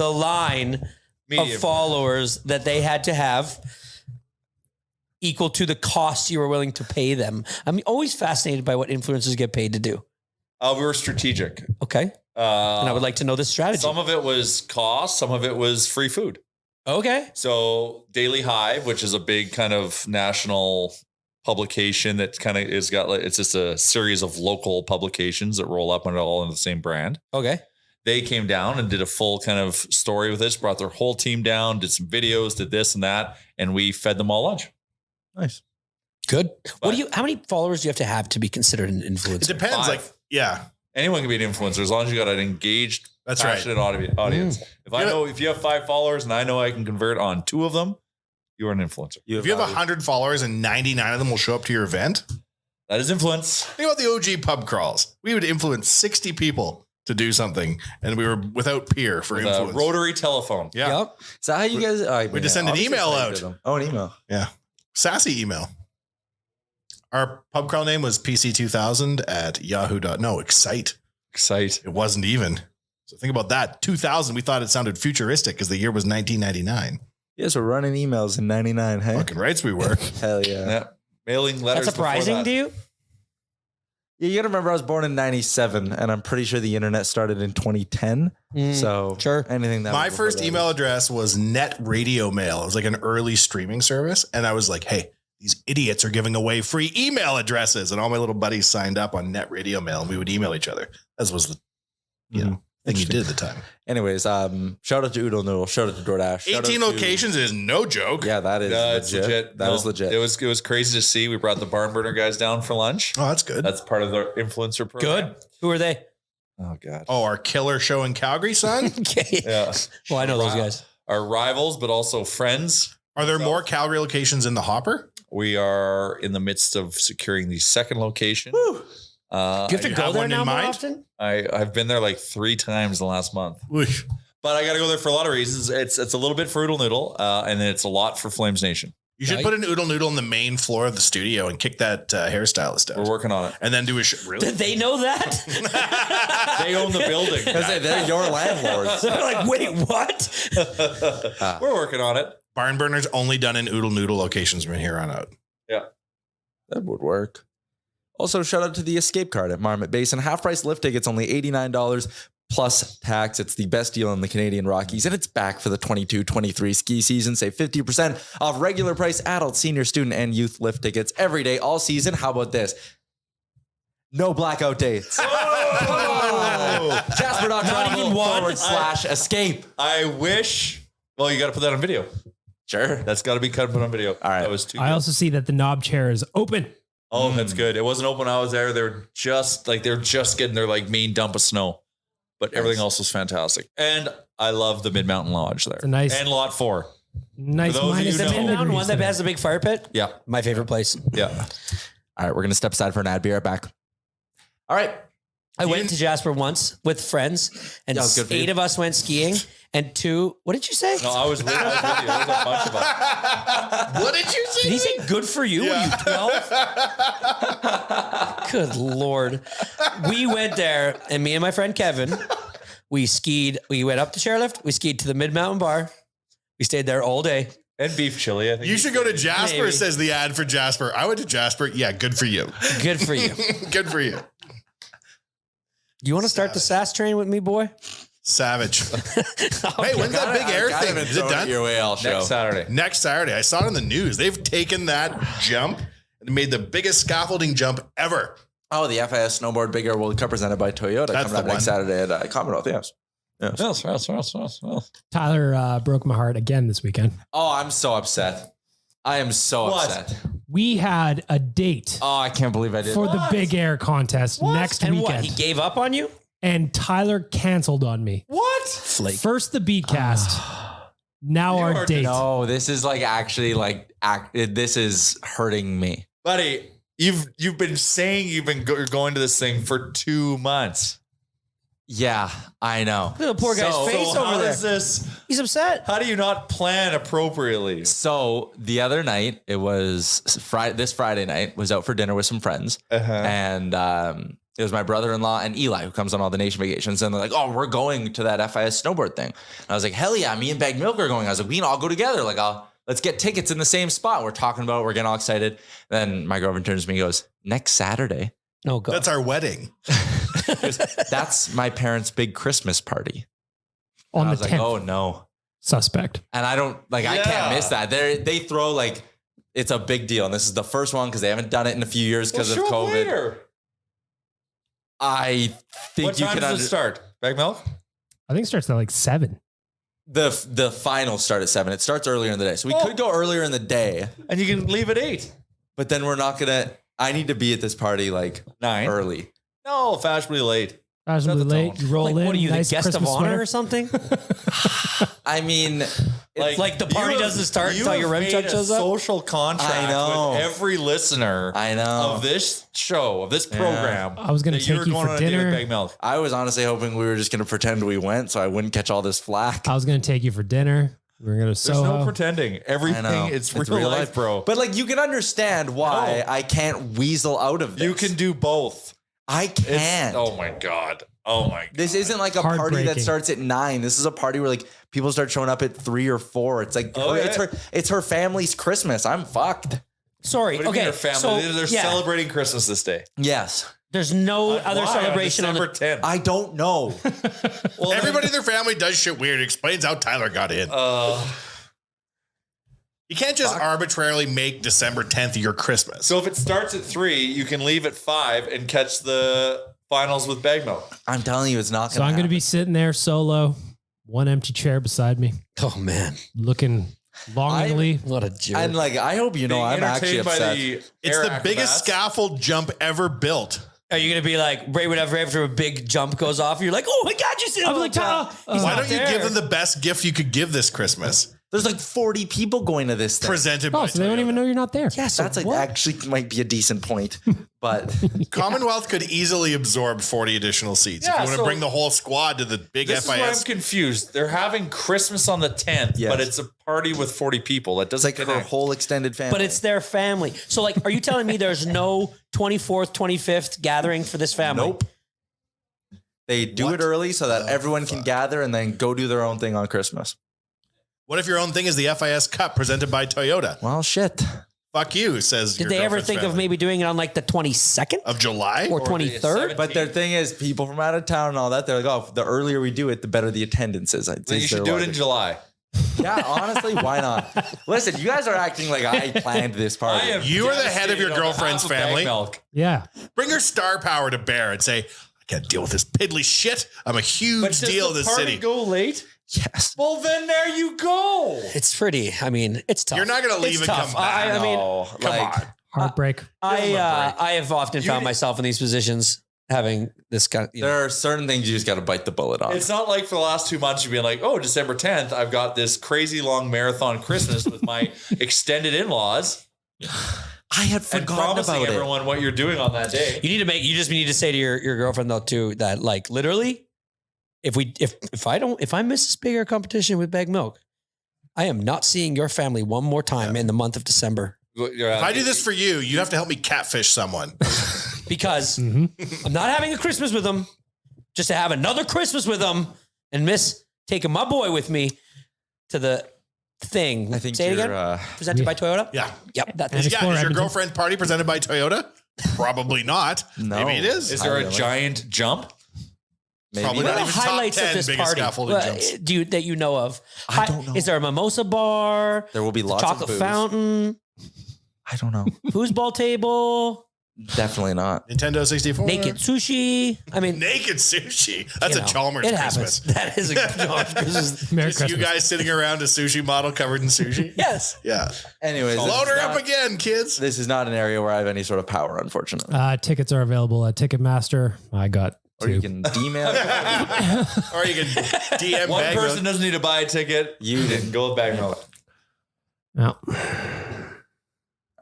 line Media. of followers that they had to have equal to the cost you were willing to pay them? I'm always fascinated by what influencers get paid to do. We were strategic. Okay, and I would like to know this strategy. Some of it was cost. Some of it was free food. Okay. So Daily Hive, which is a big kind of national publication that kind of is got like, it's just a series of local publications that roll up and all in the same brand. Okay. They came down and did a full kind of story with this, brought their whole team down, did some videos, did this and that, and we fed them all lunch. Nice. Good. How many followers do you have to be considered an influencer? It depends. 5. Like, yeah. Anyone can be an influencer as long as you got an engaged, That's right. passionate audience. If you have 5 followers and I know I can convert on 2 of them, you are an influencer. If you have 100 followers and 99 of them will show up to your event, that is influence. Think about the OG pub crawls. We would influence 60 people to do something, and we were without peer for With influence. a rotary telephone. Yeah. Yep. Is that how you guys? We just send an email out. Oh, an email. Yeah. Sassy email. Our pub crawl name was PC2000 at yahoo.no. Excite. It wasn't even. So think about that. 2000, we thought it sounded futuristic because the year was 1999. Yes, we're running emails in 99. Hey, Fucking rights we were. hell yeah. Yeah. Mailing letters. That's surprising to you? Yeah, you got to remember I was born in 97, and I'm pretty sure the internet started in 2010. So sure. Anything that My was first before that email address was Net Radio Mail. It was like an early streaming service. And I was like, hey, these idiots are giving away free email addresses. And all my little buddies signed up on Net Radio Mail, and we would email each other. That was the thing you did at the time. Anyways, shout out to Oodle Noodle. Shout out to DoorDash. Shout 18 out to- locations is no joke. Yeah, that is it's legit. That is legit. It was crazy to see. We brought the barn burner guys down for lunch. Oh, that's good. That's part of the influencer program. Good. Who are they? Oh God. Oh, our killer show in Calgary, son? Okay. Yeah. Well, I know those guys. Our rivals, but also friends. Are there more Calgary locations in the hopper? We are in the midst of securing the second location. Do you have to you go have there one now in more mind? often? I've been there like 3 times the last month. Whoosh. But I got to go there for a lot of reasons. It's a little bit for Oodle Noodle, and then it's a lot for Flames Nation. You should Right. put an Oodle Noodle on the main floor of the studio and kick that hairstylist out. We're working on it. And then do a really? Did they know that? They own the building. They're your landlords. They're like, wait, what? We're working on it. Barn Burner's only done in Oodle Noodle locations from here on out. Yeah. That would work. Also, shout out to the Escape Card at Marmot Basin. Half price lift tickets, only $89 plus tax. It's the best deal in the Canadian Rockies, and it's back for the 22-23 ski season. Save 50% off regular price adult, senior, student, and youth lift tickets every day, all season. How about this? No blackout dates. Jasper.com/escape. I wish. Well, you got to put that on video. Sure. That's got to be put on video. All right. That was too I good. also see that the knob chair is open. Oh, that's good. It wasn't open when I was there. They're just getting their like main dump of snow, but everything else was fantastic. And I love the Mid Mountain Lodge there. It's a nice- and Lot 4. Nice For those of minus you The who 10 know- Mid Mountain degrees one that today. has the big fire pit? Yeah, My favorite place. yeah. All right, we're going to step aside for an ad. Be right back. All right. I went to Jasper once with friends, and Yeah, it was good for 8 you. of us went skiing, and 2. What did you say? No, I was with you. There was a bunch of us. What did you say? Did he say good for you? Were you 12? Good Lord. We went there, and me and my friend Kevin, we skied. We went up the chairlift. We skied to the Mid Mountain Bar. We stayed there all day. And beef chili. I think You should go to Jasper, Maybe. says the ad for Jasper. I went to Jasper. Yeah, good for you. Good for you. Good for you. You want to start the sass train with me, boy? Savage. Hey, when's that big air thing? Is it done? Your way, I'll show. next Saturday. Next Saturday. I saw it on the news. They've taken that jump and made the biggest scaffolding jump ever. Oh, the FIS Snowboard Big Air World Cup presented by Toyota. That's coming up the next one. Saturday at Commonwealth. Yes. Yes. Tyler broke my heart again this weekend. Oh, I'm so upset. I am so What? upset. We had a date Oh, I can't believe I did. for the Big Air contest next And weekend. what? He gave up on you? And Tyler canceled on me. What? Flake. First the Beatcast. Now You our are- date. No, this is like actually like this is hurting me. Buddy, you've been saying you're going to this thing for 2 months. Yeah, I know. Look at the poor guy's face So over how there. is this? He's upset. How do you not plan appropriately? So the other night, it was this Friday night, was out for dinner with some friends. And it was my brother-in-law and Eli who comes on all the nation vacations. And they're like, oh, we're going to that FIS snowboard thing. And I was like, hell yeah, me and Bag Milk are going. I was like, we can all go together. Like, let's get tickets in the same spot. We're talking about it. We're getting all excited. Then my girlfriend turns to me and goes, next Saturday. Oh, God. That's our wedding. That's my parents' big Christmas party. On And I the was 10th. like, oh no. Suspect. And I don't I Yeah. can't miss that. They throw like, it's a big deal. And this is the first one because they haven't done it in a few years because of COVID. Where? I think What you time can does it start? Bag milk? I think it starts at like 7. the finals start at 7. It starts earlier in the day. So we Oh. could go earlier in the day, And you can leave at 8. but then we're not gonna I need to be at this party like 9. early. No, fashionably late. Fashionably Set the late. tone. You roll Like, in. what are you, nice the guest Christmas of honor sweater. or something? I mean, Like the party you doesn't start you until have your rim made check a shows up? social contract I know. with every listener I know. of this show, of this program. I was gonna that take were you going for on a date dinner. with Bag milk. I was honestly hoping we were just gonna pretend we went so I wouldn't catch all this flack. I was going to take you for dinner. We were going to There's Soho. no pretending. I Everything, know. it's real life, bro. But like you can understand why No. I can't weasel out of this. You can do both. I It's- can't. Oh my God. Oh my God. This isn't like a party that Heartbreaking. starts at 9. This is a party where like people start showing up at 3 or 4. It's like Oh, yeah. it's her family's Christmas. I'm fucked. Sorry. What do you Okay. mean your family? So, They're yeah, celebrating Christmas this day. Yes. there's no other Why? celebration on December the 10th. I don't know. Well, Everybody in their family does shit weird. It explains how Tyler got in. You can't just arbitrarily make December 10th your Christmas. So if it starts at 3, you can leave at 5 and catch the finals with Bag milk. I'm telling you, it's not So going to I'm going to be sitting there solo, one empty chair beside me, Oh, man. looking longingly. What a jerk. And like, I hope you know, I'm actually upset. It's the biggest scaffold jump ever built. Are you going to be like, right whenever after a big jump goes off, you're like, oh my God, you see I'm like, He's Why not don't you there. give them the best gift you could give this Christmas? There's like 40 people going to this thing. Presented by Oh, so they don't Toyota. even know you're not there. Yeah, so That's like what? actually might be a decent point, but Commonwealth could easily absorb 40 additional seats. Yeah, if you want to so- bring the whole squad to the big This is where I'm FIS. confused. They're having Christmas on the 10th, Yes. but it's a party with 40 people. That it's doesn't like her connect. whole extended family. But it's their family. So, like, are you telling me there's no 24th, 25th gathering for this family? Nope. They do What it early so that the everyone can fuck? gather and then go do their own thing on Christmas. What if your own thing is the FIS Cup presented by Toyota? Well, shit. Fuck you, says Did your they ever girlfriend's think of family. maybe doing it on like the 22nd Of July? or the 23rd? But their thing is, people from out of town and all that, they're like, oh, the earlier we do it, the better the attendance is. Then you should do it in July. Yeah, honestly, why not? Listen, you guys are acting like I planned this party. You are the head of your devastated on girlfriend's behalf of Bag family. Milk. Yeah. Bring your star power to bear and say, I can't deal with this piddly shit. I'm a huge deal in this city. Go late? Yes. Well, then there you go. It's pretty. I mean, it's tough. You're not gonna leave It's and tough. come back. I mean, No, Come like, on. Heartbreak. I have often found myself in these positions having this kind of, you know, there are certain things you just got to bite the bullet on. It's not like for the last 2 months you've been like, oh, December 10th, I've got this crazy long marathon Christmas with my extended in-laws I had and forgotten promising about it. everyone what you're doing on that day. you just need to say to your girlfriend though too, that like literally if I miss this bigger competition with Bag Milk, I am not seeing your family one more time in the month of December If I do this for you, you have to help me catfish someone. because I'm not having a Christmas with them just to have another Christmas with them and miss taking my boy with me to the thing. I think say it you're, again. Presented by Toyota. Yeah. Yep. That And Is Explore your Edmonton. girlfriend's party presented by Toyota? Probably not. No. Maybe it is. Is there a Really? giant jump? Maybe. Probably What not are even the top highlights 10 of this biggest party? scaffolding jumps. That you know of? I don't know. Is there a mimosa bar? There will be lots of chocolate booze. fountain, I don't know. foosball table. Definitely not. Nintendo 64. Naked sushi. I mean, Naked sushi. That's you a know, Chalmers it Christmas. happens. That is a Chalmers Christmas. Merry Just you Christmas. guys sitting around a sushi model covered in sushi. Yes. Yeah. Anyways, Load her up again, kids. This is not an area where I have any sort of power, unfortunately. Tickets are available at Ticketmaster. I got Or you 2. can email. Or you can DM One Bag person Milk. doesn't need to buy a ticket. You didn't go with bag milk. No.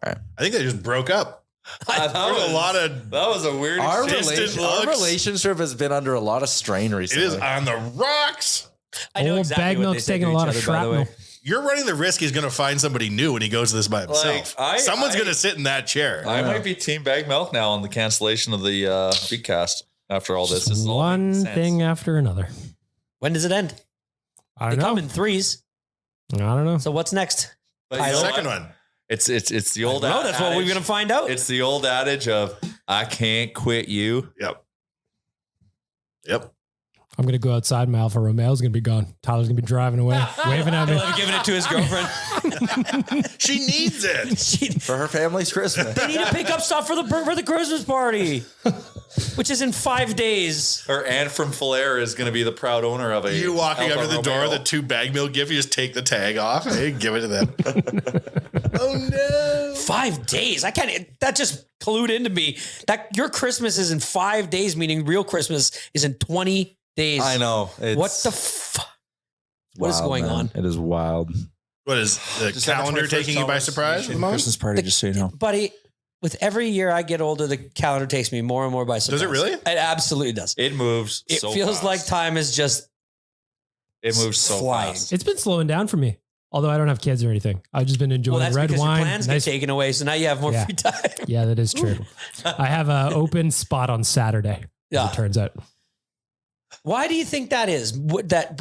I think they just broke up. That There's a lot of. That was a weird Our, exchange. our relationship has been under a lot of strain It recently. is on the rocks. I know Old exactly Bag what they Milk's say taking to a lot each of other, by the way. shrapnel. You're running the risk he's going to find somebody new when he goes to this by himself. Someone's going to sit in that chair. I might be team bag milk now on the cancellation of the Beatcast after all this. This is all One making sense. thing after another. When does it end? I They don't come know. in threes. I don't know. So what's next? But you know Second what? one. It's the old. No, that's what we're adage- going to find out. It's the old adage of I can't quit you. Yep. I'm going to go outside. My Alfa Romeo's going to be gone. Tyler's going to be driving away, waving at me. He'll have given it to his girlfriend. She needs it. For her family's Christmas. They need to pick up stuff for the Christmas party, which is in 5 days. Her aunt from Flair is going to be the proud owner of a. You walking Alfa up to the door, Romeo. the 2 bag milk gift, you just take the tag off. Hey, give it to them. Oh no. 5 days. I can't. That just clued into me. That your Christmas is in 5 days, meaning real Christmas is in 20 days. I know. It's What the fuck? What is wild, going man. on? It is wild. What is the December calendar 21st taking you by Chalmers surprise? Nation Ramon? Christmas party, just so you know. Buddy, with every year I get older, the calendar takes me more and more by surprise. Does it really? It absolutely does. It moves. It so feels fast. like time is just It moves so flying. fast. It's been slowing down for me, although I don't have kids or anything. I've just been enjoying well, that's red because wine. your plans nice- get taken away, so now you have more Yeah. free time. Yeah, that is true. I have an open spot on Saturday, as Yeah. it turns out. Why do you think that is?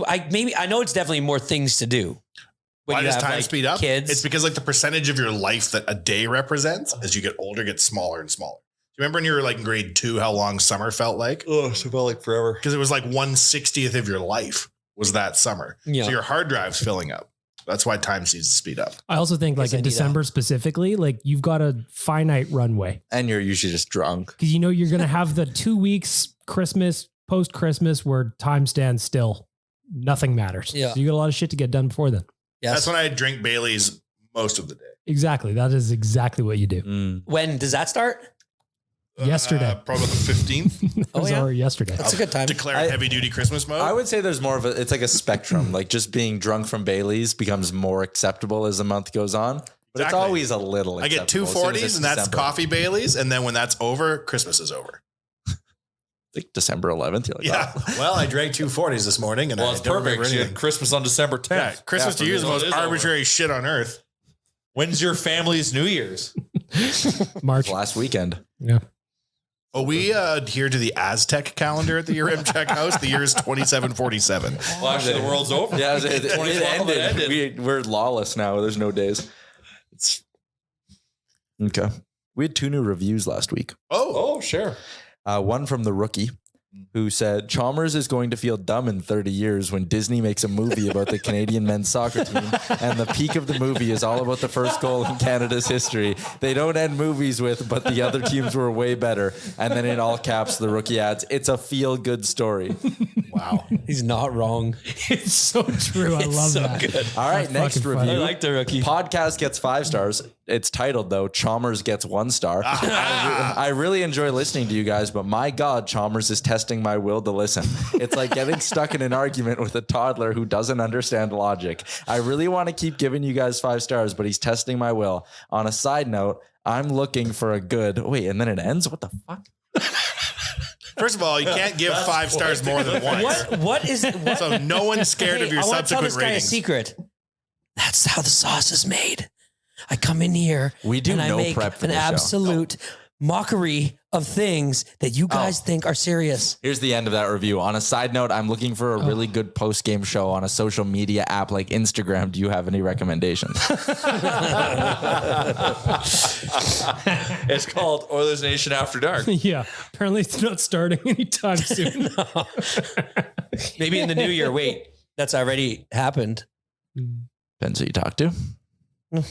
I know it's definitely more things to do. When Why you does have, time like, speed up? Kids. It's because like the percentage of your life that a day represents as you get older gets smaller and smaller. Do you remember when you were like in grade 2 how long summer felt like? Oh, so felt like forever. Because it was like 1/60th of your life was that summer. Yeah. So your hard drive's filling up. That's why time seems to speed up. I also think, like Guess I in need December specifically, like you've got a finite runway And you're usually just drunk. because you know you're going to have the 2 weeks Christmas, post Christmas, where time stands still. Nothing matters. Yeah. So you got a lot of shit to get done before then. Yes. That's when I drink Bailey's most of the day. Exactly. That is exactly what you do. Mm. When does that start? Yesterday. Probably the 15th. It was yeah? already yesterday. That's a good time. Declare heavy duty Christmas mode. I would say there's more of it's like a spectrum. Like just being drunk from Bailey's becomes more acceptable as the month goes on. But it's Exactly. always a little I get two acceptable as soon as 40s it's and that's December. coffee Bailey's. And then when that's over, Christmas is over. Like December 11th. You're like, Yeah. oh. Well, I drank 2 40s this morning and Well, I it's don't remember perfect. You anything. had Christmas on December 10th. Yeah, Christmas to you is the So it most is over. arbitrary shit on earth. When's your family's New Year's? March. last weekend. Yeah. Oh, we adhere to the Aztec calendar at the Year Check House. The year is 2747. Well, actually, the world's over. Yeah, it 2012 ended. We're lawless now. There's no days. Okay. We had 2 new reviews last week. Oh, sure. One from the rookie who said Chalmers is going to feel dumb in 30 years when Disney makes a movie about the Canadian men's soccer team. And the peak of the movie is all about the first goal in Canada's history. They don't end movies with, but the other teams were way better. And then in all caps, the rookie adds, it's a feel good story. Wow. He's not wrong. It's so true. I love so that. good. All right, That's next fucking review. funny. I like the rookie. Podcast gets 5 stars. It's titled though, Chalmers gets 1 star. I really enjoy listening to you guys, but my God, Chalmers is testing my will to listen. It's like getting stuck in an argument with a toddler who doesn't understand logic. I really want to keep giving you guys 5 stars, but he's testing my will. On a side note, I'm looking for a good, wait, and then it ends? What the fuck? First of all, you can't give 5 stars more than once. What is it? What? So no one's scared Hey, of your I want to tell subsequent this guy ratings. a secret. That's how the sauce is made. I come in here We do and I no make prep for an this show. absolute mockery of things that you guys think are serious. Here's the end of that review. On a side note, I'm looking for a really good post-game show on a social media app like Instagram. Do you have any recommendations? It's called Oilers Nation After Dark. Yeah. Apparently it's not starting anytime soon. Maybe in the new year. Wait, that's already happened. Depends who you talk to. So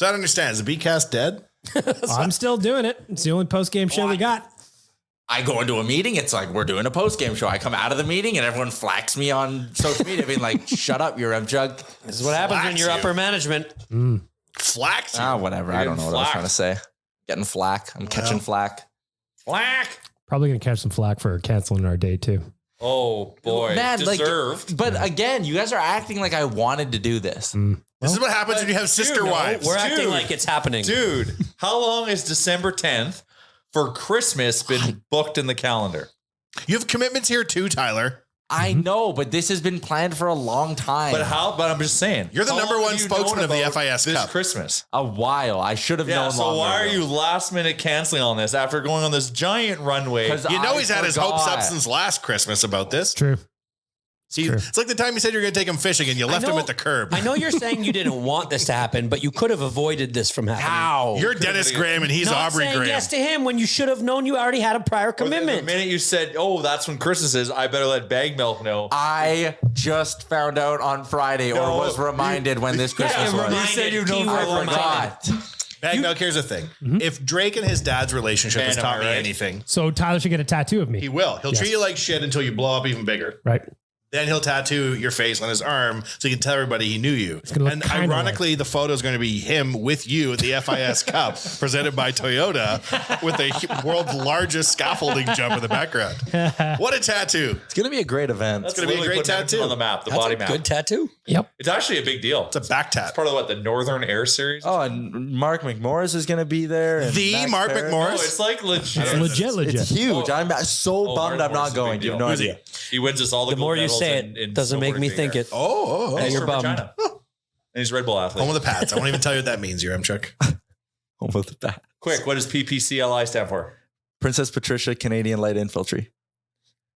I don't understand. Is the B-cast dead? I'm still doing it. It's the only post game show we got. I go into a meeting. It's like, we're doing a post game show. I come out of the meeting and everyone flacks me on social media being like, shut up, you're Jug. This is what happens when you're upper management. Flax. Whatever. I don't know what I was trying to say. Getting flack. I'm catching flack. Flack. Probably going to catch some flack for canceling our day too. Oh boy, Man, deserved. But again, you guys are acting like I wanted to do this. This is what happens when you have sister wives. We're acting like it's happening. Dude, how long has December 10th for Christmas been booked in the calendar? You have commitments here too, Tyler. I know, but this has been planned for a long time. But I'm just saying. You're the how number long one have you spokesman known of the about FIS this Cup. Christmas. A while. I should have known So longer why are ago. you last minute canceling on this after going on this giant runway? 'Cause You know I he's had his hopes up forgot. since last Christmas about this. True. It's like the time you said you were going to take him fishing and you left him at the curb. I know you're saying you didn't want this to happen, but you could have avoided this from happening. How? You're Dennis Graham and he's Not Aubrey saying Graham. yes to him when you should have known you already had a prior The commitment. minute you said, "Oh, that's when Christmas is," I better let Bag Milk know. I just found out on Friday or No, was reminded when this Christmas you're was. reminded. said you've known Keyword for a long reminded. time. Bag Milk, here's the thing. If Drake and his dad's relationship Man, has am taught I me right? anything, So Tyler should get a tattoo of he me. will. He'll Yes. treat you like shit until you blow up even bigger. Right. Then he'll tattoo your face on his arm so you can tell everybody he knew you. gonna look And kinda ironically, the photo is going to be him with you at the FIS Cup presented by Toyota with the world's largest scaffolding jump in the background. What a tattoo. It's going to be a great event. That's gonna be a literally great putting Edmonton tattoo. on the map, the That's body a map. good tattoo. Yep. It's actually a big deal. It's a back tat. Part of the Northern Air Series. Oh, and Mark McMorris is going to be there. And The Max Mark Parrott. McMorris? Oh, it's like legit. It's legit. It's huge. I'm so Oh, bummed Mark I'm not Morris is a going. big You have deal. no Who's he? idea. He wins us all the The more gold you medals say in it, doesn't make snowboarding me in the think air. it. Oh, Hey, He's you're from bummed. Regina. And he's a Red Bull athlete. Home of the Pats. I won't even tell you what that means. You're Chuck. Almost that. Quick, what does PPCLI stand for? Princess Patricia, Canadian Light Infantry.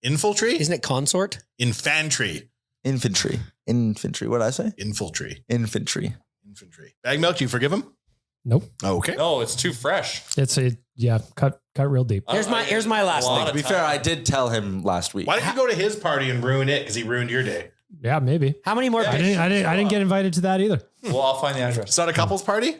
Infantry? Isn't it consort? Infantry. Infantry. What did I say? Infantry. Infantry. Infantry. Bag Milk, do you forgive him? Nope. Okay. No, it's too fresh. Cut real deep. Here's my last A lot thing. of To be fair, I did tell him last week. Why did you go to his party and ruin it? Because he ruined your day. Yeah, maybe. How many more? Yeah, I didn't get invited to that either. Well, I'll find the address. It's not a couple's party?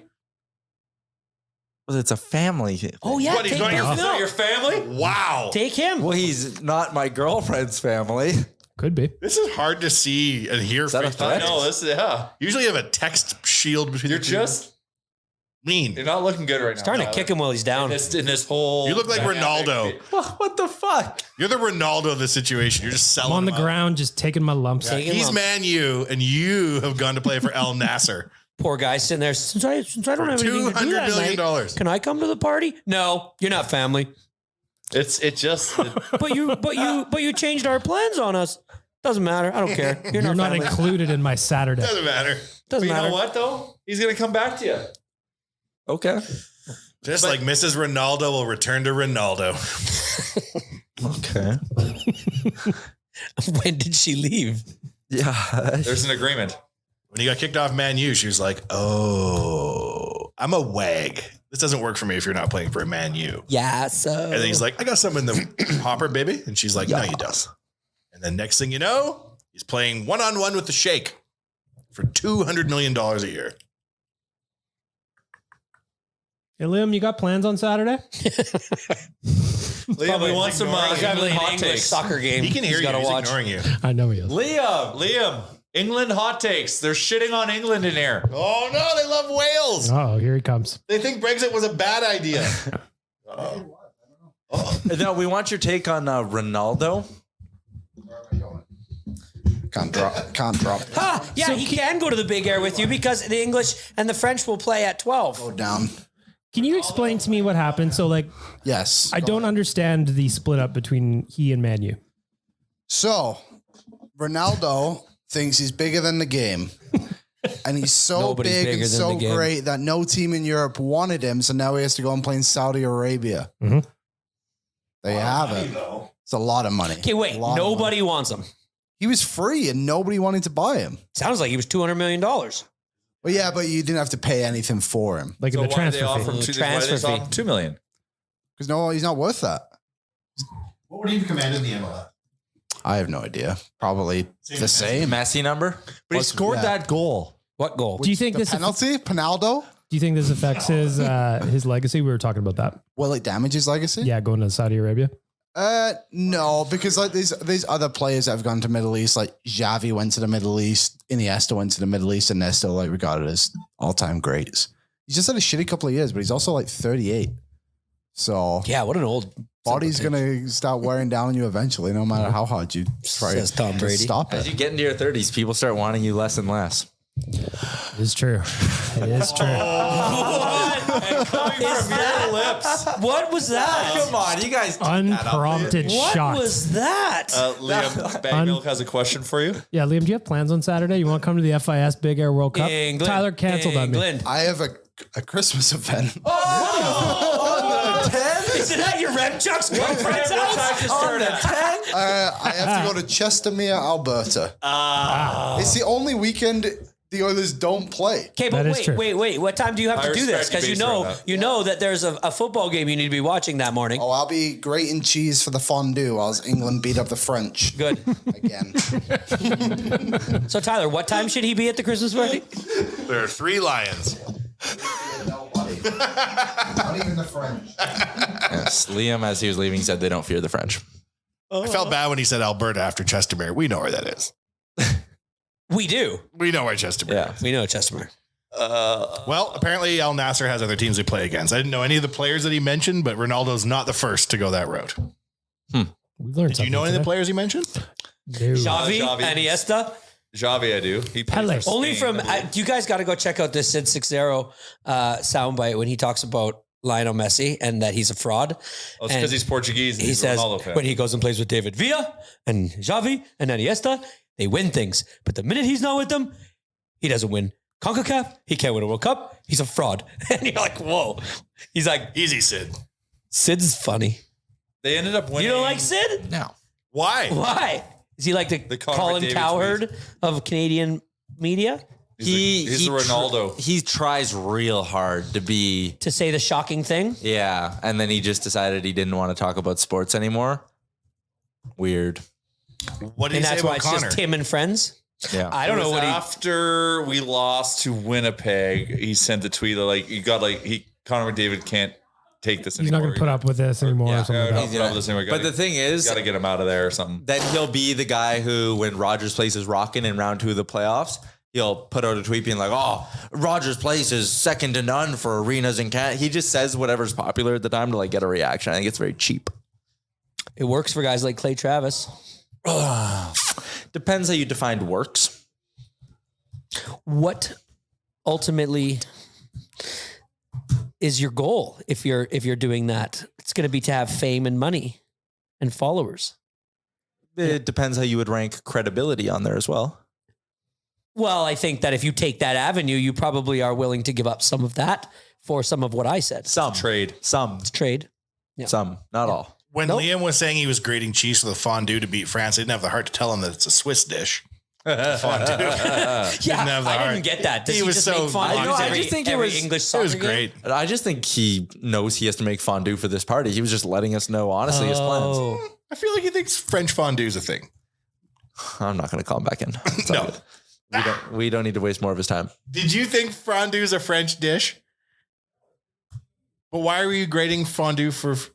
Well, it's a family thing. Oh yeah, What, he's take going him. your- Is that your family? Wow. Take him. Well, he's not my girlfriend's family. Could be. This is hard to see and hear. that a face to threat? face. No, this yeah. Usually you have a text shield between You're the two. just mean. you're not looking good right now. Starting to kick him while he's down. in this whole. You look like dynamic. Ronaldo. What the fuck? You're the Ronaldo of the situation. You're just selling I'm on the him out. ground, just taking my lumps. Taking He's lumps. Man U, and you have gone to play for El Nasser. Poor guy sitting there. Since I don't have anything to do $200 that million. night, can I come to the party? No, you're not family. It just But you changed our plans on us. Doesn't matter. I don't care. You're, You're not family. included in my Saturday. Doesn't matter. Doesn't you matter. know what though? He's gonna come back to you. Okay. Just like Mrs. Ronaldo will return to Ronaldo. Okay. When did she leave? Yeah. There's an agreement. When he got kicked off Man U, she was like, "Oh, I'm a wag. This doesn't work for me if you're not playing for a Man U." Yeah. So. And then he's like, "I got something in the hopper, baby." And she's like, "No, you don't." And then next thing you know, he's playing one-on-one with the Sheikh for $200 million a year. Hey, Liam, you got plans on Saturday? Liam, we want some He's got England an hot English takes. soccer game. He can hear He's you. gotta He's watch. ignoring you. I know he is. Liam, England hot takes. They're shitting on England in air. Oh, no, they love Wales. Oh, here he comes. They think Brexit was a bad idea. No, we want your take on Ronaldo. Can't drop. Ha! Yeah, he can go to the big air with you because the English and the French will play at 12. Go down. Can you explain to me what happened? So, like, Yes. I don't understand the split up between he and Man U. So, Ronaldo thinks he's bigger than the game. And he's so Nobody's big bigger and than so the game. great that no team in Europe wanted him. So now he has to go and play in Saudi Arabia. Mhm. There you have it. It's a lot of money. Okay, wait. A lot of money. Nobody wants him. He was free and nobody wanted to buy him. Sounds like he was $200 million. Well, yeah, but you didn't have to pay anything for him Like So in the why did they transfer offer fee. him fee. two, why did they Transfer offer him $2 million? because no, he's not worth that. What would he command in the MLS? I have no idea. Probably the same. Messi number. But he scored yeah. that goal. What goal? Do you think The this? penalty? Penaldo? Do you think this affects his legacy? We were talking about that. Will it damage his legacy? Yeah, going to Saudi Arabia. No, because like these other players that have gone to Middle East, like Xavi went to the Middle East, Iniesta went to the Middle East, and they're still like regarded as all-time greats. He's just had a shitty couple of years, but he's also like 38. So Yeah, what an old body's gonna start wearing down on you eventually, no matter how hard you try Says Tom to Brady. stop As it. you get into your 30s, people start wanting you less and less. It is true. It is true. What was that? Come on, you guys. Unprompted What shots. was that? Liam, Bag Milk has a question for you. Yeah, Liam, do you have plans on Saturday? You want to come to the FIS Big Air World Cup? England. Tyler canceled on me. England. I have a Christmas event. Is it at your Rem Chuck's girlfriend's house? I have to go to Chestermere, Alberta. It's the only weekend the Oilers don't play. Okay, but That is true. wait. What time do you have I to do this? respect you Because based on that. you know that there's a football game you need to be watching that morning. Oh, I'll be grating cheese for the fondue while England beat up the French Good. again. So Tyler, what time should he be at the Christmas party? There are 3 lions. Nobody. Not even the French. Yes, Liam, as he was leaving, said they don't fear the French. I felt bad when he said Alberta after Chestermere. We know where that is. We do. We know where Chestermere Yeah. is. We know Chestermere. Well, apparently Al Nasser has other teams they play against. I didn't know any of the players that he mentioned, but Ronaldo's not the first to go that route. We learned Do you know any of the players he mentioned? Xavi, Xavi. Iniesta. Xavi, I do. He played Pele. for Only Spain, from I believe. you guys got to go check out this Sid Sixero soundbite when he talks about Lionel Messi and that he's a fraud. Oh, it's And because he's Portuguese. And he he's says a Ronaldo fan. when he goes and plays with David Villa and Xavi and Iniesta, they win things. But the minute he's not with them, he doesn't win CONCACAF. He can't win a World Cup. He's a fraud. And you're like, whoa. He's like, Easy, Sid. Sid's funny. They ended up winning. You don't like Sid? No. Why? Why? Is he like the Connor Colin McDavid Cowherd of Canadian media? He's the Ronaldo. He tries real hard to be. To say the shocking thing? Yeah, and then he just decided he didn't want to talk about sports anymore. Weird. What did And he say that's why about it's Connor? just him and friends? Yeah. I don't know what he... After we lost to Winnipeg, he sent the tweet like Connor McDavid can't take this He's anymore. not going to put up with this anymore. Yeah. Or something Yeah, like not that. put up with this anymore. But the thing is, got to get him out of there or something. then he'll be the guy who, when Rogers Place is rocking in round 2 of the playoffs, he'll put out a tweet being like, "Oh, Rogers Place is second to none for arenas in Canada." He just says whatever's popular at the time to like get a reaction. I think it's very cheap. It works for guys like Clay Travis. Depends how you defined works. What ultimately is your goal if you're doing that? It's going to be to have fame and money and followers. It depends how you would rank credibility on there as well. Well, I think that if you take that avenue, you probably are willing to give up some of that for some of what I said. Some Trade. Trade. some, not all. When Nope. Liam was saying he was grating cheese for the fondue to beat France, I didn't have the heart to tell him that it's a Swiss dish. Fondue. Yeah, have the I heart. didn't get that. Does He he, was just so make fun? I know, I just think it every was- English It soccer was game? great. I just think he knows he has to make fondue for this party. He was just letting us know honestly his plans. Oh. I feel like he thinks French fondue is a thing. I'm not going to call him back in. It's all No. good. We don't need to waste more of his time. Did you think fondue is a French dish? But why were you grating fondue for? Okay,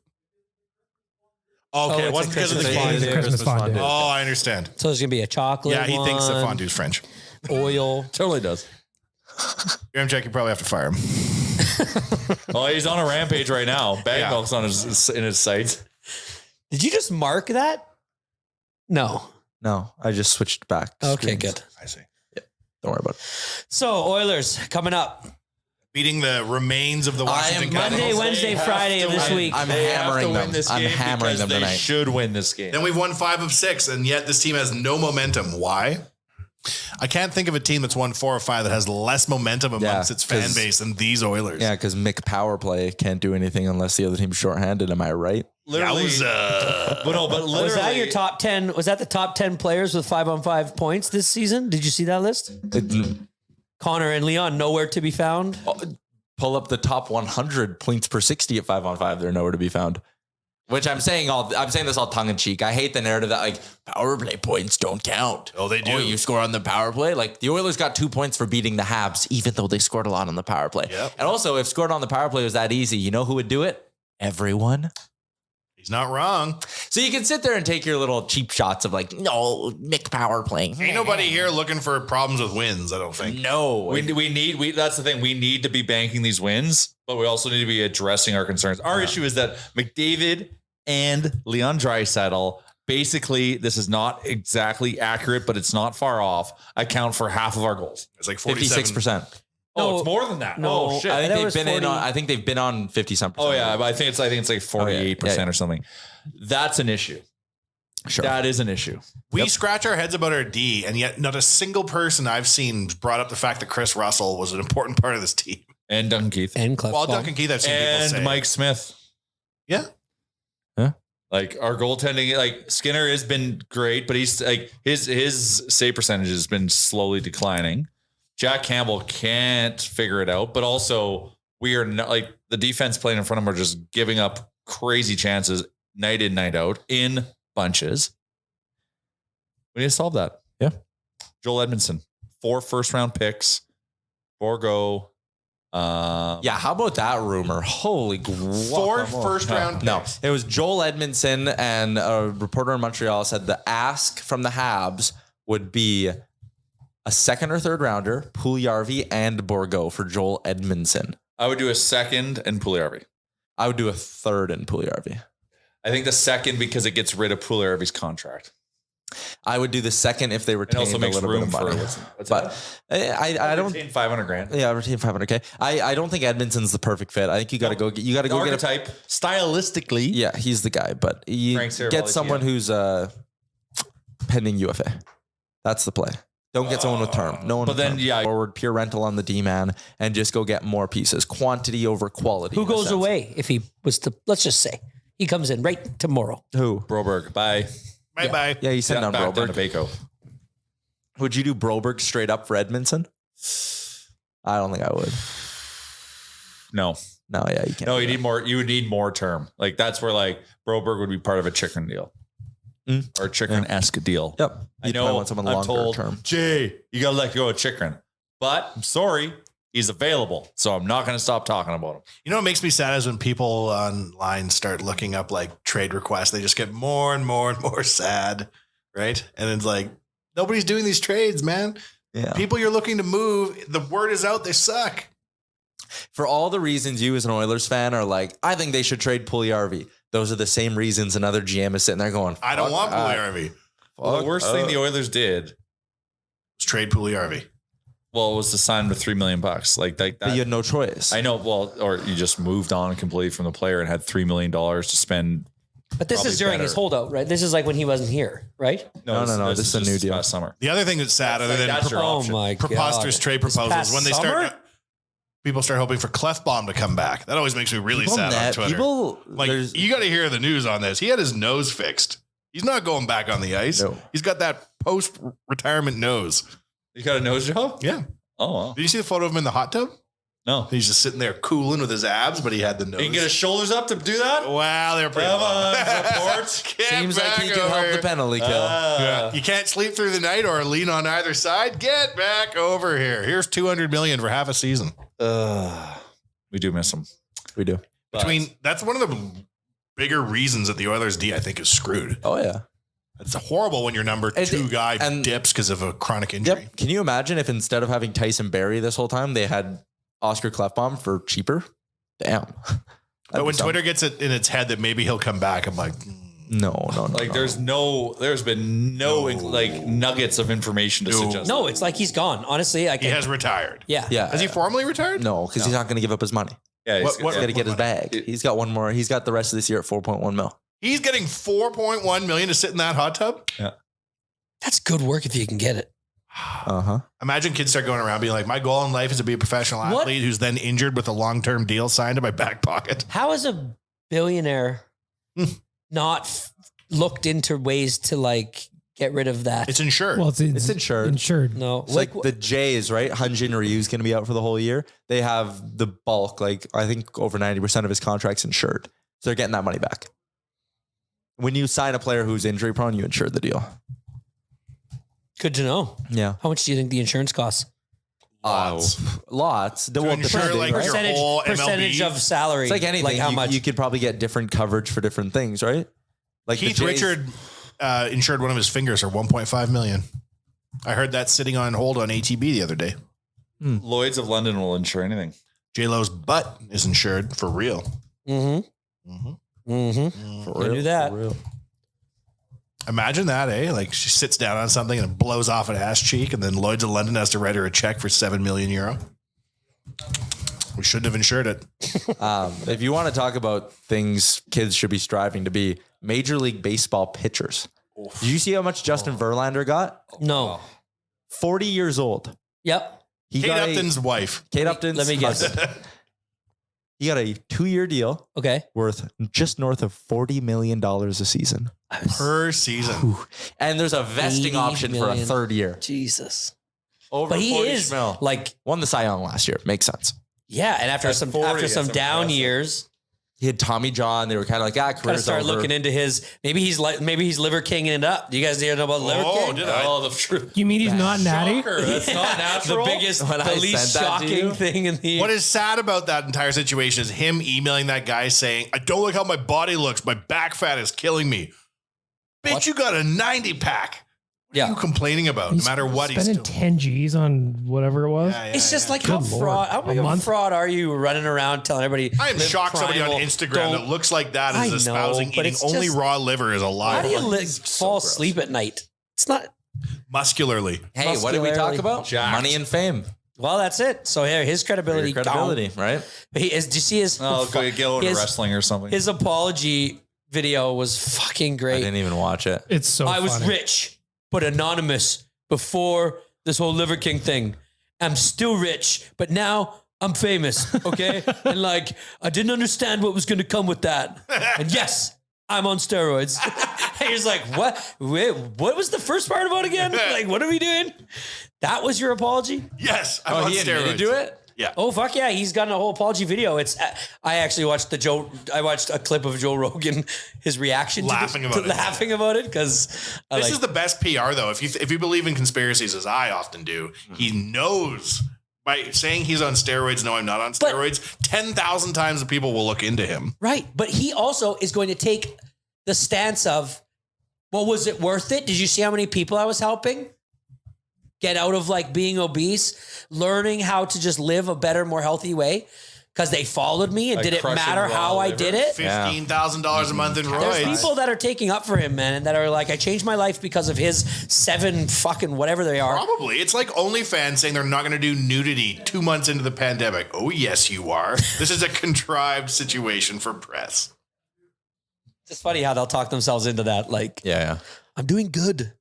Oh, it wasn't it's a because of the Christmas fondue. fondue. Christmas fondue. Oh, I understand. So there's going to be a chocolate Yeah, he thinks that one, fondue is French. oil. Totally does. Check, you probably have to fire him. Oh, he's on a rampage right now. Bag Yeah. Milk's on in his sights. Did you just mark that? No. No, I just switched back. to Okay, screens. good. I see. Don't worry about it. So Oilers coming up Beating the remains of the Washington Monday, Capitals. Wednesday, Friday of this week. I'm They have to hammering win them. this I'm game hammering because them they tonight. should win this game. Then we've won 5 of 6, and yet this team has no momentum. Why? I can't think of a team that's won 4 or 5 that has less momentum amongst its fan 'cause- base than these Oilers. Yeah, because Mick power play can't do anything unless the other team's shorthanded. Am I right? Literally, but literally, Was that your top 10? Was that the top 10 players with 5-on-5 points this season? Did you see that list? Connor and Leon nowhere to be found. Pull up the top 100 points per 60 at 5-on-5. They're nowhere to be found. Which I'm saying this all tongue in cheek. I hate the narrative that like power play points don't count. Oh, they do. Oh, you score on the power play. Like the Oilers got 2 points for beating the Habs, even though they scored a lot on the power play. Yep. And also, if scored on the power play was that easy, you know who would do it? Everyone. He's not wrong. So you can sit there and take your little cheap shots of like, no, Mick power playing. Ain't nobody here looking for problems with wins, I don't think. No. We that's the thing. We need to be banking these wins, but we also need to be addressing our concerns. Our issue is that McDavid and Leon Draisaitl, basically, this is not exactly accurate, but it's not far off, account for half of our goals. It's like 47%. Oh, it's more than that. No. Oh shit. I That think was they've been 40. I think they've been on 50-some%. Oh yeah, but I think it's like 48% or something. That's an issue. Sure. That is an issue. We scratch our heads about our D, and yet not a single person I've seen brought up the fact that Chris Russell was an important part of this team. And Duncan Keith. And Clef Well, Bomb. Duncan Keith, I've seen people And say. Mike Smith. Yeah. Like our goaltending, like Skinner has been great, but he's like his save percentage has been slowly declining. Jack Campbell can't figure it out, but also we are not like the defense playing in front of him are just giving up crazy chances night in, night out in bunches. We need to solve that. Yeah. Joel Edmondson, 4 first-round picks, Borgo. Yeah, how about that rumor? Holy 4 first-round picks. No, it was Joel Edmondson, and a reporter in Montreal said the ask from the Habs would be a second or third rounder, Puljujarvi and Borgo for Joel Edmondson. I would do a second and Puljujarvi. I would do a third in Puljujarvi. I think the second because it gets rid of Puljujarvi's contract. I would do the second if they It retained also a makes little bit room of for money. what's But that? I don't. Retain $500,000. Yeah, retain 500K. I don't think Edmondson's the perfect fit. I think you got to go. You got to go get a. Archetype, stylistically. Yeah, he's the guy. But you Frank Saravalli get someone can't. who's pending UFA. That's the play. Don't get someone with term. No one. But with then, term. yeah. Forward pure rental on the D man and just go get more pieces. Quantity over quality. Who in a goes sense. away if he was to, let's just say, he comes in right tomorrow. Who? Broberg. Bye. Bye-bye. Yeah, he's sitting Yeah, on back down to Broberg. Baco. Would you do Broberg straight up for Edmondson? I don't think I would. No. No, yeah, you can't. No, do you that. need more. You would need more term. Like that's where like Broberg would be part of a Chikrin deal or Chikrin-esque deal. Yep. I You'd probably know. want someone I'm longer told, term. Jay, you got to let go of Chikrin. But I'm sorry, he's available, so I'm not going to stop talking about him. You know what makes me sad is when people online start looking up like trade requests, they just get more and more and more sad, right? And it's like, nobody's doing these trades, man. Yeah. People you're looking to move, the word is out, they suck. For all the reasons you as an Oilers fan are like, I think they should trade Puljujarvi. Those are the same reasons another GM is sitting there going, I don't want that. Puljujarvi. Well, the worst thing the Oilers did, Let's trade Puljujarvi. well, was to sign with $3 million. Like But that. you had no choice. I know. Well, or you just moved on completely from the player and had $3 million to spend. But this Probably is during better. his holdout, right? This is like when he wasn't here, right? No, this is a new just deal. Last summer. The other thing that's sad, other than That's your Oh option. my God. preposterous trade This proposals, past when they summer? start, people start hoping for Clefbaum to come back. That always makes me really sad on Twitter. Like, there's- you got to hear the news on this. He had his nose fixed. He's not going back on the ice. No. He's got that post-retirement nose. You got a nose job? Yeah. Oh, wow. Did you see the photo of him in the hot tub? No. He's just sitting there cooling with his abs, but he had the nose. He can get his shoulders up to do that? Wow, they're pretty Come low. on, support. Get Seems like he back can help over the penalty kill. Yeah. You can't sleep through the night or lean on either side. Get back over here. Here's $200 million for half a season. We do miss him. We do. That's one of the bigger reasons that the Oilers D, I think, is screwed. Oh, yeah. It's horrible when your number And- 2 guy and- dips because of a chronic injury. Yep. Can you imagine if instead of having Tyson Barrie this whole time, they had Oscar Clefbaum for cheaper? Damn. But when Twitter gets it in its head that maybe he'll come back, I'm like, No. Like there's been no like nuggets of information to No. suggest. No, it's like he's gone. Honestly, I he can. has retired. Yeah. Yeah. Has he formally retired? No, because he's not going to give up his money. Yeah, What- He's got to get his bag. He's got one more. He's got the rest of this year at 4.1 mil. He's getting $4.1 million to sit in that hot tub. That's good work if you can get it. Uh-huh. Imagine kids start going around being like, my goal in life is to be a professional What? athlete who's then injured with a long-term deal signed to my back pocket. How is a billionaire not looked into ways to like get rid of that? It's insured. Well, it's insured. Insured. no, It's like the Jays, right? Hyun-Jin Ryu's going to be out for the whole year. They have the bulk, like I think over 90% of his contract's insured. So they're getting that money back. When you sign a player who's injury prone, you insure the deal. Good to know. Yeah. How much do you think the insurance costs? Lots. To insure depending, like right? your whole Percentage MLB. of salary. It's like anything. Like how you, much? you could probably get different coverage for different things, right? Like the Keith Jays- Richard insured one of his fingers for $1.5 million. I heard that sitting on hold on ATB the other day. Lloyd's of London will insure anything. J-Lo's butt is insured for real. Mm-hmm. Mm-hmm. For I knew that. for real. Imagine that, eh? Like she sits down on something and it blows off an ass cheek, and then Lloyd's of London has to write her a check for €7 million. We shouldn't have insured it. If you want to talk about things kids should be striving to be, Major League Baseball pitchers. Did you see how much Justin Verlander got? No. 40 years old. Yep. He Kate got Upton's wife. Kate Upton's let me guess. husband. He got a 2-year deal Okay. worth just north of $40 million a season. Per season. And there's a vesting 80 option for a million. third year. Jesus. Over But he 40 is mil. like, Won the Cy Young last year. Makes sense. yeah. And after At some 40, down that's impressive. years, He had Tommy John. They were kind of like, gotta career's start over. looking into his. Maybe he's liver kinging it up. Do you guys need to know about liver king? Did I? Oh, the truth. You mean he's not natty? That's not natural. The biggest, When the I least sent that to shocking you. thing in the. What is sad about that entire situation is him emailing that guy saying, I don't like how my body looks. My back fat is killing me. Bitch, What? you got a 90 pack. What are Yeah. you complaining about? No matter what he's spending still. 10 G's on whatever it was. It's just like how Good Lord. fraud. How big A of a month? fraud are you running around telling everybody? I am live shocked somebody on primal, Instagram don't- that looks like that I is know, espousing but eating it's only just- raw liver is a lie. How do you fall gross. asleep at night? It's not. Muscularly. Hey, what did we talk Muscularly about? jacked. Money and fame. Well, that's it. So here, his credibility. Your credibility, right? Gone. He is. Do you see his? Oh, go into his, wrestling or something. his apology video was fucking I great. didn't even watch it. It's so I was funny. rich, but anonymous before this whole Liver King thing. I'm still rich, but now I'm famous. Okay. And like, I didn't understand what was going to come with that. And yes, I'm on steroids. And he's like, what? Wait, what was the first part about again? Like, what are we doing? That was your apology? Yes, I'm on he admitted steroids. to it? Yeah. Oh fuck yeah, he's got a whole apology video. It's I actually watched I watched a clip of Joe Rogan, his reaction Laughing about it. laughing about it because This is the best PR though. If you believe in conspiracies, as I often do, he knows by saying he's on steroids. No, I'm not on But- steroids. 10,000 times the people will look into him. right. But he also is going to take the stance of, well, was it worth it? Did you see how many people I was helping get out of like being obese, learning how to just live a better, more healthy way? Because they followed me, and Like did it crushing matter raw how I liver? did it? $15,000 a month in There's roids. people that are taking up for him, man, and that are like, I changed my life because of his 7 fucking whatever they are. Probably. It's like OnlyFans saying they're not going to do nudity 2 months into the pandemic. Oh, yes, you are. This is a contrived situation for press. It's just funny how they'll talk themselves into that. Like, Yeah. I'm doing good.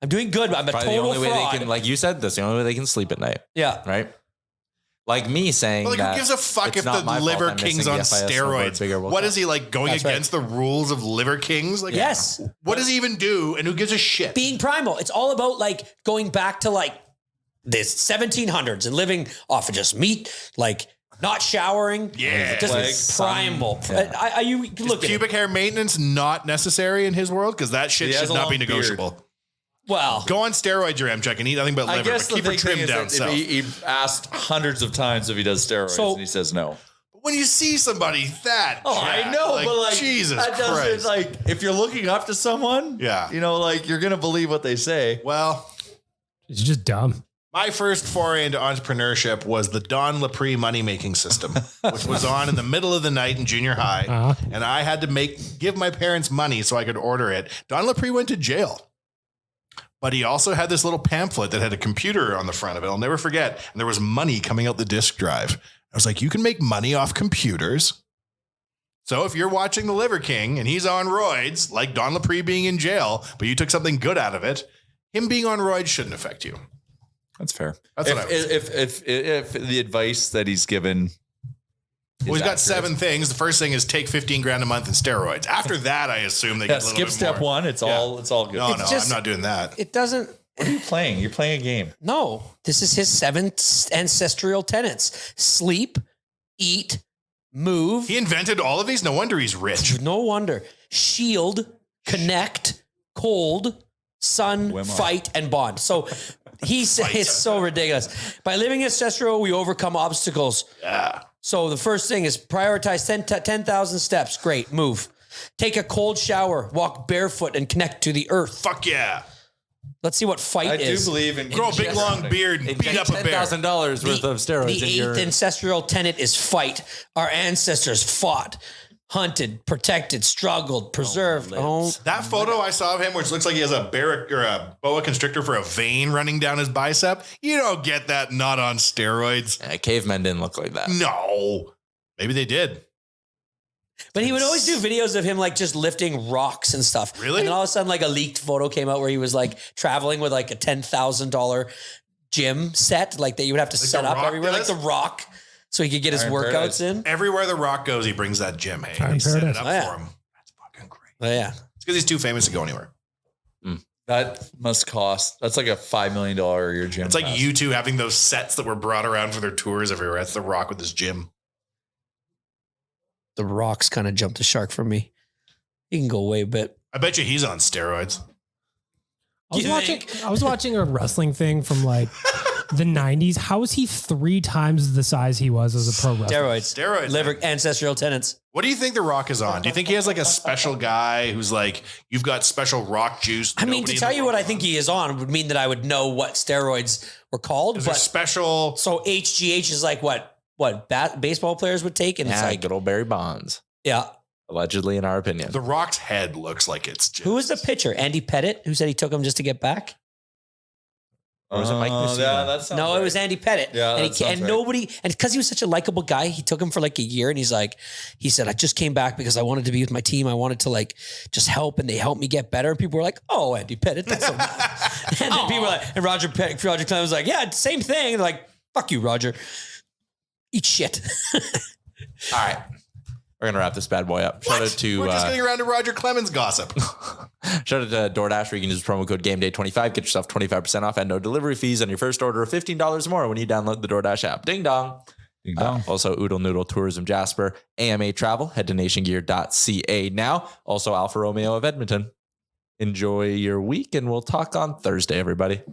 I'm doing good, but I'm a Probably the total only way fraud. they can, like you said, that's the only way they can sleep at night, Yeah. right? Like me saying But like, that who gives a fuck it's if not the my fault Liver I'm King's missing on the FIS snowboard steroids? bigger World What Cup. is he like going That's right. against the rules of Liver Kings? Like, Yes. What does he even do? And who gives a shit? Being primal. It's all about like going back to like this 1700s and living off of just meat, like not showering. Yeah. Just Legs, primal. Yeah. You Is look at pubic it. hair maintenance not necessary in his world? Because that shit He has should a not be long negotiable. Well, Go on steroids, your Amchuck, and eat nothing but I liver. guess But the keep her big thing trimmed is down that south. he asked hundreds of times if he does steroids, So- and he says no. When you see somebody that, Oh, I jacked, know, but like Jesus that Christ. doesn't like if you're looking up to someone, Yeah. you know, like you're gonna believe what they say. Well, It's just dumb. my first foray into entrepreneurship was the Don Lepre money making system, which was on in the middle of the night in junior high, Uh-huh. and I had to give my parents money so I could order it. Don Lepre went to jail, but he also had this little pamphlet that had a computer on the front of it. I'll never forget, and there was money coming out the disk drive. I was like, you can make money off computers. So if you're watching The Liver King and he's on roids, like Don Lepre being in jail, but you took something good out of it, him being on roids shouldn't affect you. That's fair. That's if, what I would if the advice that he's given, Well, he's is got accurate. 7 things. The first thing is take 15 grand a month in steroids. After that, I assume they Yeah, get a little skip bit step more. one. It's Yeah. all good. No, It's no, just- I'm not doing that. it doesn't. What are you playing? You're playing a game. No, this is his 7 ancestral tenets: sleep, eat, move. He invented all of these. No wonder he's rich. No wonder. Shield, connect, cold, sun, fight, and bond. So it's so ridiculous. By living ancestral, we overcome obstacles. Yeah. So the first thing is prioritize 10,000 steps. Great. Move. Take a cold shower, walk barefoot, and connect to the earth. Fuck yeah. Let's see what fight I is. do believe in Grow a big long beard and beat up a bear. $10,000 worth of steroids. The eighth ancestral tenet is fight. Our ancestors fought, hunted, protected, struggled, preserved. That photo I saw of him, which looks like he has a barrack or a boa constrictor for a vein running down his bicep. You don't get that not on steroids. Yeah, cavemen didn't look like that. No. Maybe they did. But he would always do videos of him like just lifting rocks and stuff. Really? And then all of a sudden, like a leaked photo came out where he was like traveling with like a $10,000 gym set, like that you would have to set up Rock everywhere, does? like The Rock, so he could get his Iron workouts Paradise. in. Everywhere The Rock goes, he brings that gym. Hey, Iron he set it Paradise. up Oh, yeah. for him. That's fucking great. Oh, yeah. It's because he's too famous to go anywhere. That must cost. That's like a $5 million a year gym. It's like pass. U2 having those sets that were brought around for their tours everywhere. That's The Rock with his gym. The Rock's kind of jumped the shark for me. He can go away a bit. I bet you he's on steroids. I was watching a wrestling thing from like the 90s. How is he 3 times the size he was as a pro wrestler? Steroids. Liver ancestral tenants. What do you think The Rock is on? Do you think he has like a special guy who's like, you've got special rock juice? I mean, to nobody in tell the you what world I think he is on would mean that I would know what steroids were called. Is there But special? so HGH is like what baseball players would take, and it's Yeah, like good old Barry Bonds. yeah. Allegedly, in our opinion. The Rock's head looks like it's just. Who was the pitcher? Andy Pettit, who said he took him just to get back. Or was it Mike Mussina? Yeah, that sounds No, it right. was Andy Pettit. Yeah, and, that sounds right. nobody, and because he was such a likable guy, he took him for like a year, and he said, I just came back because I wanted to be with my team. I wanted to like just help, and they helped me get better. And people were like, "Oh, Andy Pettit, that's so nice." And then people were like, and Roger Clemens was like, "Yeah, same thing." And they're like, "Fuck you, Roger. Eat shit." All right. We're going to wrap this bad boy up. Shout out to We're just getting around to Roger Clemens gossip. shout out to DoorDash, where you can use promo code GameDay25. Get yourself 25% off and no delivery fees on your first order of $15 or more when you download the DoorDash app. Ding dong. Ding dong. Also, Oodle Noodle Tourism Jasper, AMA Travel. Head to nationgear.ca now. Also, Alfa Romeo of Edmonton. Enjoy your week, and we'll talk on Thursday, everybody.